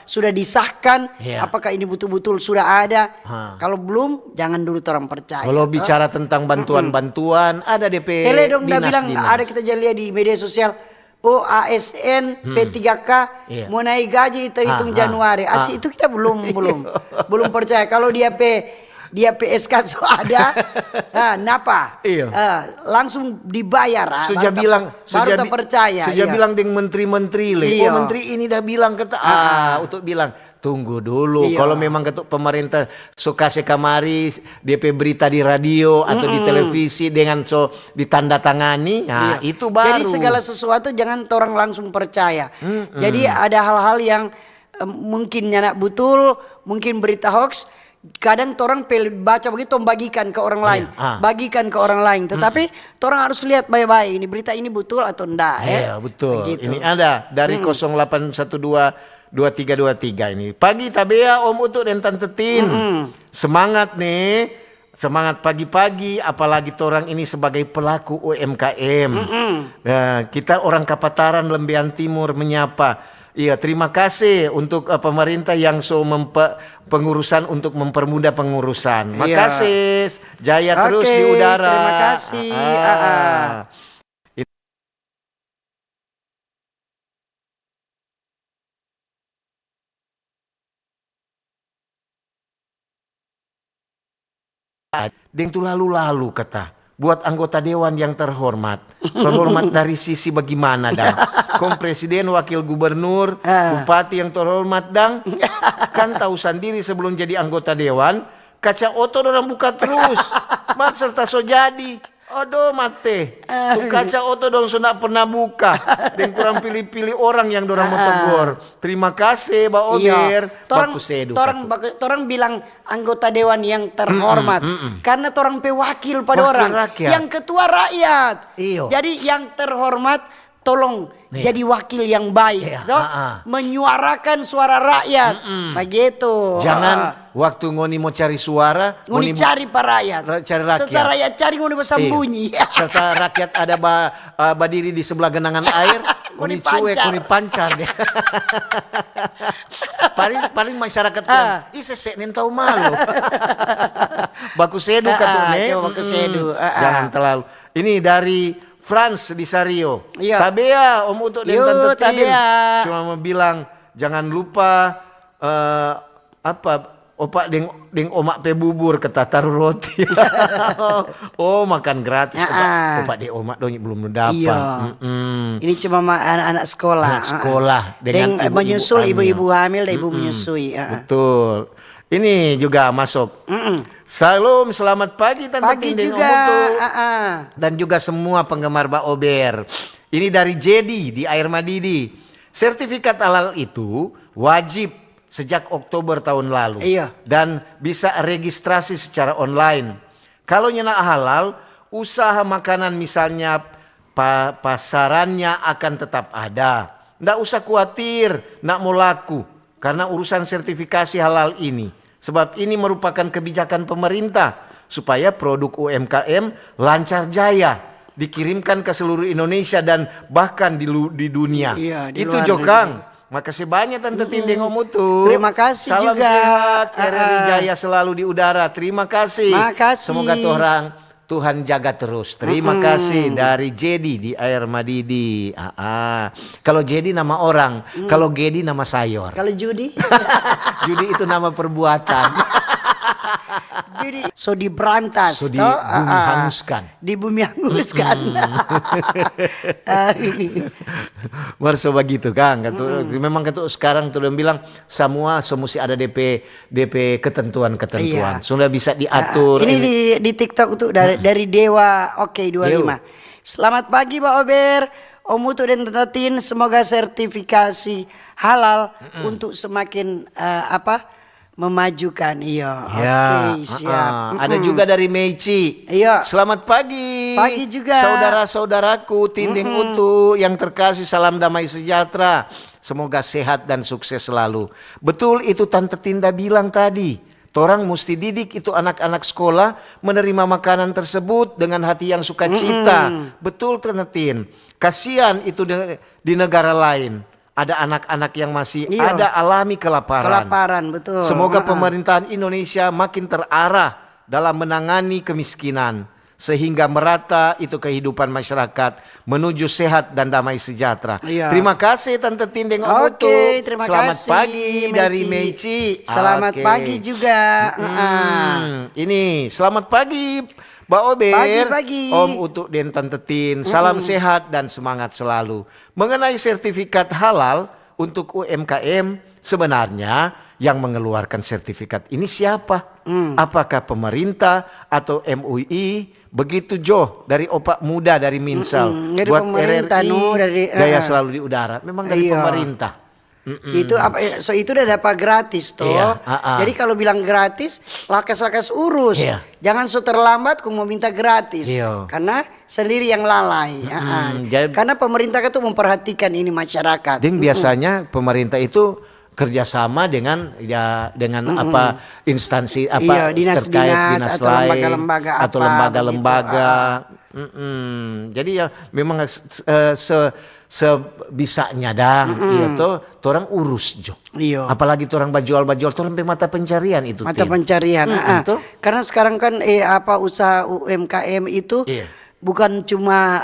Speaker 2: Sudah disahkan, apakah ini betul-betul sudah ada? Kalau belum, jangan dulu orang percaya.
Speaker 1: Kalau bicara tentang bantuan-bantuan, ada DP
Speaker 2: dong dah bilang ada kita lihat di media sosial. Oh ASN P3K mau naik gaji terhitung Januari. Itu kita belum percaya. Kalau dia PSK so ada, napa? Langsung dibayar.
Speaker 1: Sudah bilang,
Speaker 2: baru tak percaya.
Speaker 1: Sudah bilang dengan menteri-menteri Oh menteri ini dah bilang untuk bilang tunggu dulu. Kalau memang ketuk pemerintah suka sekamari DP berita di radio atau di televisi dengan ditandatangani, itu baru.
Speaker 2: Jadi segala sesuatu jangan orang langsung percaya. Jadi ada hal-hal yang mungkin nyanak betul, mungkin berita hoax. Kadang orang baca begitu bagikan ke orang lain, tetapi orang harus lihat baik-baik ini berita ini betul atau enggak
Speaker 1: Iya betul.
Speaker 2: Begitu.
Speaker 1: Ini ada dari 08122323 ini. Pagi Tabea Om Utuk dan Tante Tin. Semangat nih. Semangat pagi-pagi, apalagi orang ini sebagai pelaku UMKM. Kita orang Kapataran Lembean Timur menyapa. Iya, terima kasih untuk pemerintah yang pengurusan untuk mempermudah pengurusan. Makasih, jaya terus di udara.
Speaker 2: Terima kasih.
Speaker 1: Deng tu lalu-lalu kata. Buat anggota dewan yang terhormat dari sisi bagaimana dang? Kom presiden, wakil gubernur, bupati yang terhormat dang, kan tahu sendiri sebelum jadi anggota dewan, kaca oto orang buka terus, mat serta so jadi. Aduh mate, tuh kaca oto dong sudah pernah buka, dan kurang pilih-pilih orang yang dorang mau tegur. Terima kasih, Mbak Ober.
Speaker 2: Torang bilang anggota dewan yang terhormat, karena torang pewakil pada orang, yang ketua rakyat. Jadi yang terhormat tolong jadi wakil yang baik, menyuarakan suara rakyat, begitu.
Speaker 1: Jangan waktu ngoni mau cari suara,
Speaker 2: ngoni cari para rakyat.
Speaker 1: Cari rakyat.
Speaker 2: Serta rakyat cari ngoni bersembunyi.
Speaker 1: Serta rakyat ada berdiri di sebelah genangan air, ngoni cuek, ngoni pancar deh. paling masyarakat bilang, sesek nih tahu malu. Baku sedu katanya.
Speaker 2: Baku sedu.
Speaker 1: Jangan terlalu. Ini dari Frans di Sario. Tabea Om Utuk dan Tante Tin. Cuma mau bilang jangan lupa opak deng omak pe bubur kata taruh roti. Makan gratis opak deng omak dong belum dapat.
Speaker 2: Ini cuma anak-anak sekolah.
Speaker 1: Dengan
Speaker 2: menyusul ibu-ibu hamil dan ibu menyusui.
Speaker 1: Betul. Ini juga masuk. Salam, selamat pagi Tante Tin
Speaker 2: juga.
Speaker 1: Dan juga semua penggemar Mbak Ober. Ini dari Jedi di Air Madidi. Sertifikat halal itu wajib sejak Oktober tahun lalu. Dan bisa registrasi secara online. Kalau nyenak halal, usaha makanan misalnya pasarannya akan tetap ada. Nggak usah khawatir, nak mau laku. Karena urusan sertifikasi halal ini. Sebab ini merupakan kebijakan pemerintah supaya produk UMKM lancar jaya dikirimkan ke seluruh Indonesia dan bahkan di dunia. Itu Jokang. Makasih banyak Tante Tin Om Utuk.
Speaker 2: Terima kasih
Speaker 1: Salam
Speaker 2: juga.
Speaker 1: Sehat, RRI Jaya selalu di udara. Terima kasih. Semoga Tuhan jaga terus. Terima kasih dari Jedi di Air Madidi. Kalau Jedi nama orang, kalau Gedi nama sayur.
Speaker 2: Kalau Judi?
Speaker 1: Judi itu nama perbuatan.
Speaker 2: Judi so diberantas.
Speaker 1: So di bumi hanguskan.
Speaker 2: Di bumi hanguskan.
Speaker 1: Marso begitu Kang. Memang sekarang tuh bilang semua mesti ada DP ketentuan-ketentuan. Sudah bisa diatur.
Speaker 2: Ini di TikTok tuh dari Dewa 25. Selamat pagi Mbak Ober. Om Utu dan Tante Tin, semoga sertifikasi halal untuk semakin memajukan. Iya.
Speaker 1: Ya,
Speaker 2: Oke, siap.
Speaker 1: ada juga dari Meici.
Speaker 2: Iya.
Speaker 1: Selamat pagi.
Speaker 2: Pagi juga.
Speaker 1: Saudara-saudaraku, Tinding Utu yang terkasih, salam damai sejahtera. Semoga sehat dan sukses selalu. Betul itu Tante Tinda bilang tadi. Torang mesti didik itu anak-anak sekolah menerima makanan tersebut dengan hati yang sukacita. Betul Tante Tin. Kasihan itu di negara lain. Ada anak-anak yang masih ada alami kelaparan.
Speaker 2: Kelaparan, betul.
Speaker 1: Semoga pemerintahan Indonesia makin terarah dalam menangani kemiskinan. Sehingga merata itu kehidupan masyarakat menuju sehat dan damai sejahtera.
Speaker 2: Iya.
Speaker 1: Terima kasih Tante Tindeng Om Utu.
Speaker 2: Oke, terima
Speaker 1: Selamat
Speaker 2: kasih.
Speaker 1: pagi dari Meici.
Speaker 2: Selamat pagi juga.
Speaker 1: Ini selamat pagi Mbak Ober,
Speaker 2: Pagi-pagi.
Speaker 1: Om Utu dan Tante Tin. Salam sehat dan semangat selalu. Mengenai sertifikat halal untuk UMKM, sebenarnya yang mengeluarkan sertifikat ini siapa? Apakah pemerintah atau MUI? Begitu Jo dari opak muda dari Minsal.
Speaker 2: Dari
Speaker 1: buat
Speaker 2: pemerintah,
Speaker 1: RRI Gaya Selalu di Udara. Memang dari pemerintah.
Speaker 2: Itu itu udah dapat gratis toh.
Speaker 1: Iya,
Speaker 2: Jadi kalau bilang gratis, lakas-lakas urus.
Speaker 1: Iya.
Speaker 2: Jangan so terlambat kau mau minta gratis.
Speaker 1: Iya.
Speaker 2: Karena sendiri yang lalai. Karena pemerintah itu memperhatikan ini masyarakat.
Speaker 1: Ding biasanya pemerintah itu kerjasama dengan apa instansi apa terkait dinas
Speaker 2: atau
Speaker 1: lain
Speaker 2: lembaga-lembaga
Speaker 1: atau lembaga-lembaga. Jadi ya memang sebisanya itu orang urus Jo.
Speaker 2: Iya.
Speaker 1: Apalagi orang bajual-bajual orang mata pencarian itu.
Speaker 2: Mata pencarian. Karena sekarang kan usaha UMKM itu bukan cuma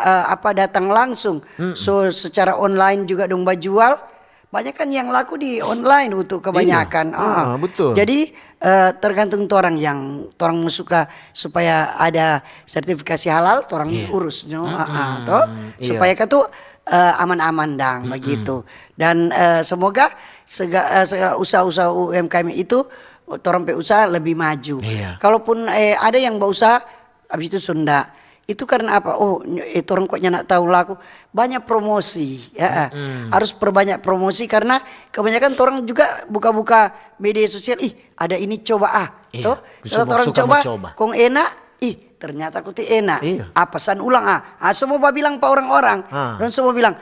Speaker 2: datang langsung. So secara online juga dong bajual. Banyak kan yang laku di online untuk kebanyakan.
Speaker 1: Betul.
Speaker 2: Jadi tergantung orang yang orang suka supaya ada sertifikasi halal, orang urus, supaya tuh aman-aman dang begitu. Dan semoga segala usaha-usaha UMKM itu orang usaha lebih maju. Kalaupun ada yang berusaha habis itu Sunda. Itu karena apa? Itu orang kok nak tahu laku banyak promosi, harus perbanyak promosi karena kebanyakan orang juga buka-buka media sosial. Ada ini coba toh. Setelah orang coba, kong enak, ternyata aku enak. Pesan ulang semua bilang pak orang-orang dan semua bilang,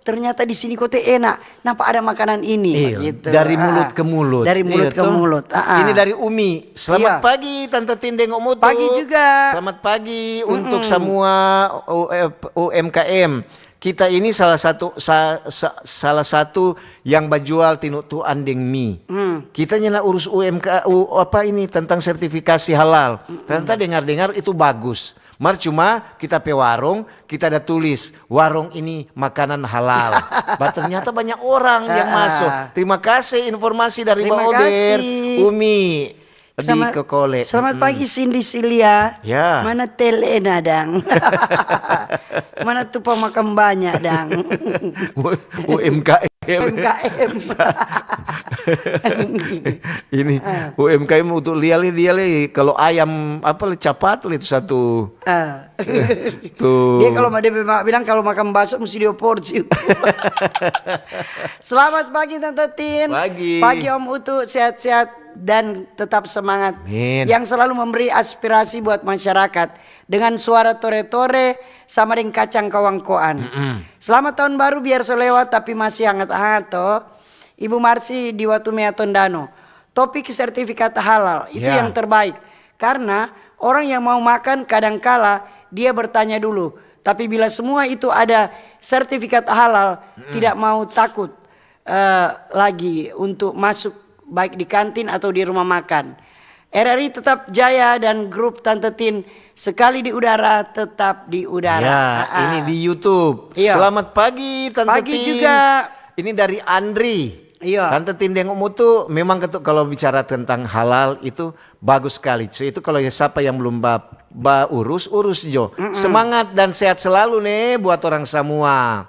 Speaker 2: ternyata di sini kok enak. Nampak ada makanan ini. Gitu.
Speaker 1: Dari mulut ke mulut.
Speaker 2: Dari mulut ke mulut.
Speaker 1: Ini dari Umi. Selamat pagi Tante Tindeng Om Utu.
Speaker 2: Pagi juga.
Speaker 1: Selamat pagi untuk semua UMKM. Kita ini salah satu yang bajual tinutu andeng mie. Kita nyana urus tentang sertifikasi halal. Ternyata dengar-dengar itu bagus. Cuma kita warung, kita ada tulis warung ini makanan halal. Ternyata banyak orang yang masuk. Terima kasih informasi dari Mbak Ober, Umi. Di Kekole.
Speaker 2: Selamat pagi Cindy Silia.
Speaker 1: Ya.
Speaker 2: Mana telena dang? Mana tuh pemakan banyak dang?
Speaker 1: UMKM.
Speaker 2: UMKM.
Speaker 1: Ini UMKM untuk liali kalau ayam capat itu satu. Tuh.
Speaker 2: Dia kalau dia bilang kalau makan bakso mesti dioporsi. Selamat pagi Tante Tin. Pagi Om Utu, sehat-sehat dan tetap semangat. Yang selalu memberi aspirasi buat masyarakat dengan suara tore-tore sama dengan kacang kawangkoan. Selamat tahun baru biar selewat tapi masih hangat-hangat toh. Ibu Marsi di Watumea Tondano. Topik sertifikat halal itu yang terbaik. Karena orang yang mau makan kadangkala dia bertanya dulu. Tapi bila semua itu ada sertifikat halal, tidak mau takut lagi untuk masuk baik di kantin atau di rumah makan. RRI tetap jaya dan grup Tante Tin sekali di udara tetap di udara.
Speaker 1: Ini di YouTube. Selamat pagi Tante Tin.
Speaker 2: Pagi juga.
Speaker 1: Ini dari Andri. Tante Tindeng Om Utu memang kalau bicara tentang halal itu bagus sekali. Itu kalau siapa yang belum urus Jo. Semangat dan sehat selalu nih buat orang semua.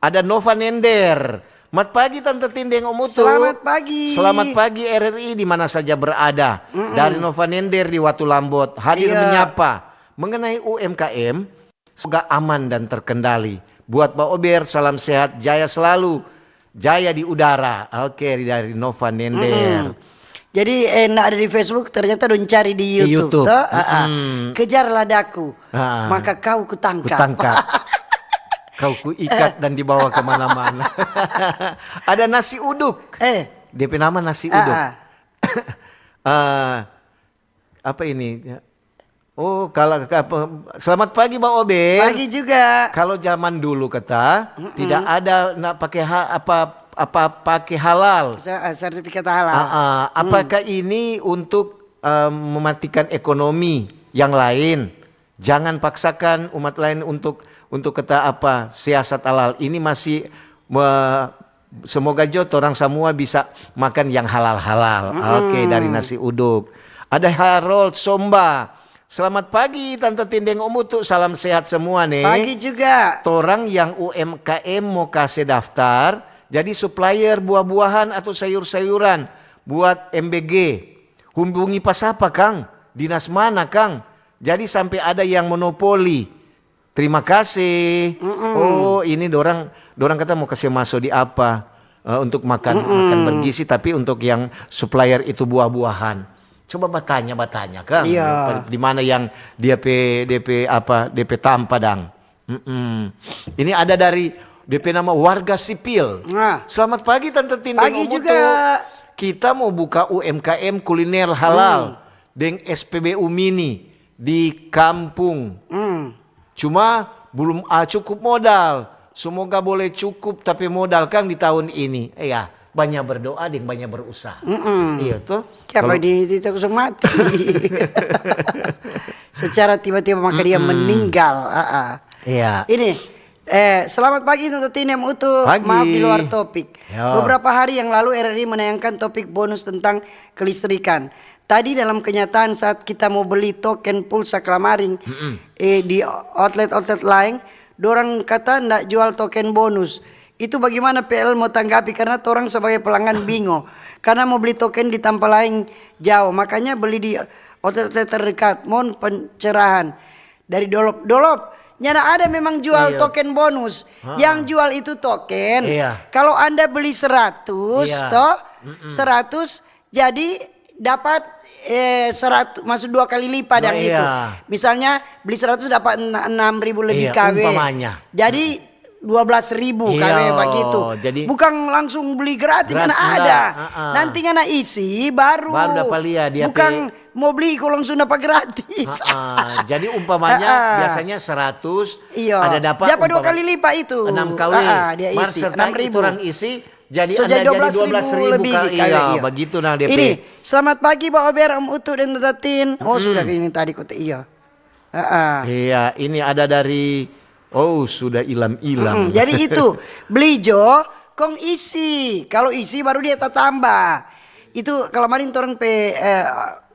Speaker 1: Ada Nova Nender. Selamat pagi Tante Tindeng Om Utu.
Speaker 2: Selamat pagi.
Speaker 1: Selamat pagi RRI di mana saja berada. Dari Nova Nender di Watu Lambot hadir menyapa mengenai UMKM. Semoga aman dan terkendali. Buat Pak Ober, salam sehat, jaya selalu. Jaya di udara. Oke, dari Nova Nender.
Speaker 2: Jadi enak ada di Facebook, ternyata don cari di YouTube. Toh? Kejarlah daku, maka kau kutangkap.
Speaker 1: Kau kuikat dan dibawa kemana-mana. Ada nasi uduk. DP nama nasi uduk. Apa ini? Oh, kalau selamat pagi Pak Ober.
Speaker 2: Pagi juga.
Speaker 1: Kalau zaman dulu kata tidak ada pakai pakai halal.
Speaker 2: Sertifikat halal.
Speaker 1: Apakah ini untuk mematikan ekonomi yang lain? Jangan paksakan umat lain untuk kata apa siasat halal. Ini masih semoga orang semua bisa makan yang halal-halal. Oke, dari nasi uduk. Ada Harold Somba. Selamat pagi Tante Tindeng Om Utu, salam sehat semua nih.
Speaker 2: Pagi juga.
Speaker 1: Torang yang UMKM mau kasih daftar jadi supplier buah-buahan atau sayur-sayuran buat MBG. Hubungi pas apa Kang? Dinas mana Kang? Jadi sampai ada yang monopoli. Terima kasih. Oh, ini dorang kata mau kasih masuk di apa? Untuk makan bergizi, tapi untuk yang supplier itu buah-buahan. Coba bertanya Kang.
Speaker 2: Iya.
Speaker 1: Di mana yang DP tanpa dang. Ini ada dari DP nama warga sipil. Selamat pagi Tante Tindeng.
Speaker 2: Pagi juga.
Speaker 1: Kita mau buka UMKM kuliner halal dengan SPBU mini di kampung. Cuma belum cukup modal. Semoga boleh cukup tapi modal Kang di tahun ini. Ya, banyak berdoa dan banyak berusaha. Iya tuh.
Speaker 2: Siapa di mati. Secara tiba-tiba maka dia meninggal.
Speaker 1: Iya.
Speaker 2: Ini selamat pagi Tante Tindeng Utuh. Maaf di luar topik. Beberapa hari yang lalu RRI menayangkan topik bonus tentang kelistrikan. Tadi dalam kenyataan saat kita mau beli token pulsa Klamaring di outlet-outlet lain, dorang kata ndak jual token bonus. Itu bagaimana PL mau tanggapi, karena orang sebagai pelanggan bingung. Karena mau beli token di tempat lain jauh, makanya beli di outlet terdekat. Mohon pencerahan dari Dolop. Nyana ada memang jual token bonus. Yang jual itu token. Kalau Anda beli 100 toh 100 jadi dapat 100 masuk 2 kali lipat yang itu. Misalnya beli 100 dapat 6.000 lebih KW.
Speaker 1: Umpamanya.
Speaker 2: Jadi 12.000 KW begitu.
Speaker 1: Jadi
Speaker 2: bukan langsung beli gratis kan ada. Nanti kan isi baru
Speaker 1: dapat lihat dia.
Speaker 2: Bukan mau beli kalau langsung dapat gratis.
Speaker 1: Jadi umpamanya biasanya 100 ada dapat
Speaker 2: 2 kali lipat itu.
Speaker 1: 6 KW.
Speaker 2: Dia isi 6.000.
Speaker 1: Orang isi jadi
Speaker 2: So,
Speaker 1: Anda jadi
Speaker 2: 12.000 lebih
Speaker 1: iya, begitu nah DP.
Speaker 2: Ini selamat pagi Pak Ober, Om Utuh dan Tante Tin. Oh sudah ini tadi kota iya.
Speaker 1: Iya, ini ada dari sudah ilang-ilang.
Speaker 2: Jadi itu beli Jo, kong isi. Kalau isi baru dia tambah. Itu kalau kemarin orang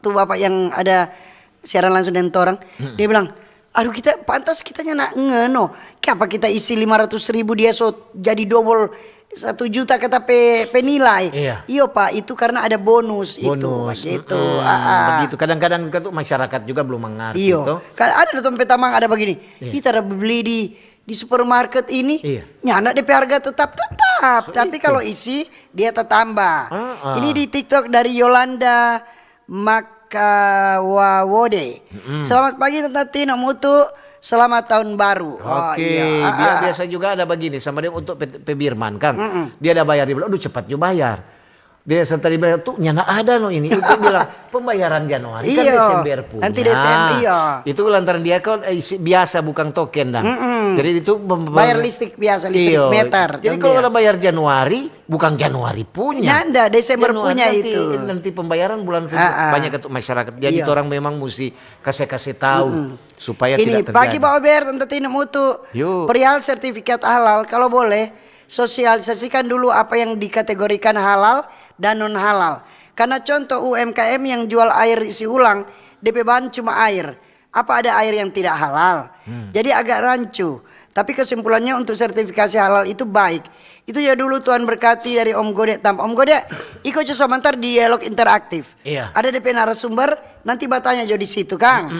Speaker 2: tuh bapak yang ada siaran langsung dengan orang, dia bilang, aduh kita pantas kitanya nak ngeno. Kenapa kita isi 500.000 dia jadi double 1 juta kata penilai. Iya Pak, itu karena ada bonus. Itu begitu.
Speaker 1: Begitu. Kadang-kadang masyarakat juga belum mengerti.
Speaker 2: Iya. Ada tempat tamang ada begini. Kita ada beli di supermarket ini. Nyana DP harga tetap. Tapi kalau isi dia tambah. Ini di TikTok dari Yolanda Makawawode. Selamat pagi Tante Tina Mutu. Selamat tahun baru.
Speaker 1: Oke, biasa juga ada begini sama dia untuk Birman Kang. Dia ada bayar, dia bilang, aduh cepat juga bayar. Dia setelah dibayar tuh nyana ada ini. Itu bilang pembayaran Januari kan Desember punya.
Speaker 2: Nanti Desember
Speaker 1: Itu lantaran dia kan biasa bukan token dong. Jadi itu
Speaker 2: bayar listrik biasa, listrik meter.
Speaker 1: Jadi kalau udah bayar Januari bukan Januari punya.
Speaker 2: Nyanda Desember Januari punya itu.
Speaker 1: Nanti pembayaran bulan banyak ke masyarakat. Jadi orang memang mesti kasih tahu supaya tidak terjadi.
Speaker 2: Pagi Pak Ober, Tante Tina Mutu. Perihal sertifikat halal kalau boleh sosialisasikan dulu apa yang dikategorikan halal dan non halal. Karena contoh UMKM yang jual air isi ulang, DP bahan cuma air. Apa ada air yang tidak halal? Jadi agak rancu. Tapi kesimpulannya untuk sertifikasi halal itu baik. Itu ya dulu Tuhan berkati dari Om Godek tanpa Om Godek. Ikut sebentar di dialog interaktif. Ada DP narasumber, nanti bertanya jo di situ Kang.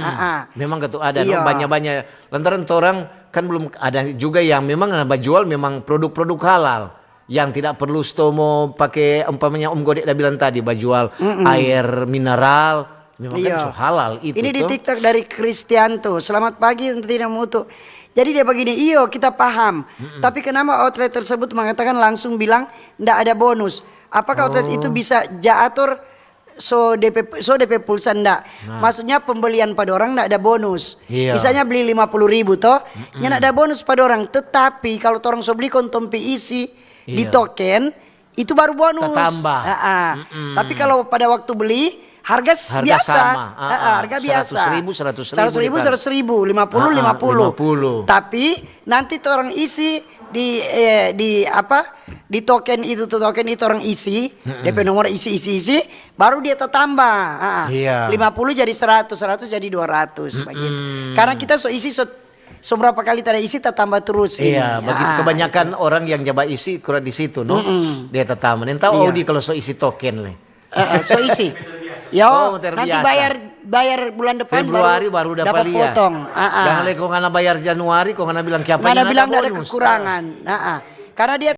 Speaker 1: Memang ada banyak-banyak. Lantaran orang kan belum ada juga yang memang jual memang produk-produk halal yang tidak perlu stomo pakai umpamanya Om Godek dah bilang tadi jual air mineral memang kan so halal itu.
Speaker 2: Ini di TikTok dari Kristianto. Selamat pagi tidak mutu. Jadi dia begini, kita paham. Tapi kenapa outlet tersebut mengatakan langsung bilang ndak ada bonus? Apakah outlet itu bisa atur so DP pulsa ndak? Maksudnya pembelian pada orang ndak ada bonus. Misalnya beli 50.000 toh, ndak ada bonus pada orang. Tetapi kalau orang so beli kontompi isi di token itu baru bonus.
Speaker 1: Tambah.
Speaker 2: Tapi kalau pada waktu beli harga biasa,
Speaker 1: sama.
Speaker 2: Harga biasa.
Speaker 1: 100.000,
Speaker 2: 100.000, 50. Tapi nanti orang isi di token itu orang isi, DP nomor isi, baru dia tambah. 50 jadi 100 jadi 200 begitu. Karena kita isi berapa kali tidak isi tambah terus.
Speaker 1: Iya, begitu kebanyakan orang yang coba isi kurang di situ, no? Dia tambah. Entah Audi kalau isi token le.
Speaker 2: So isi. Nanti bayar bulan depan
Speaker 1: Februari baru dapat
Speaker 2: potong.
Speaker 1: Jangan lagi kau ngana bayar Januari, kau ngana bilang kiapa
Speaker 2: ngana bilang ada kekurangan. Karena dia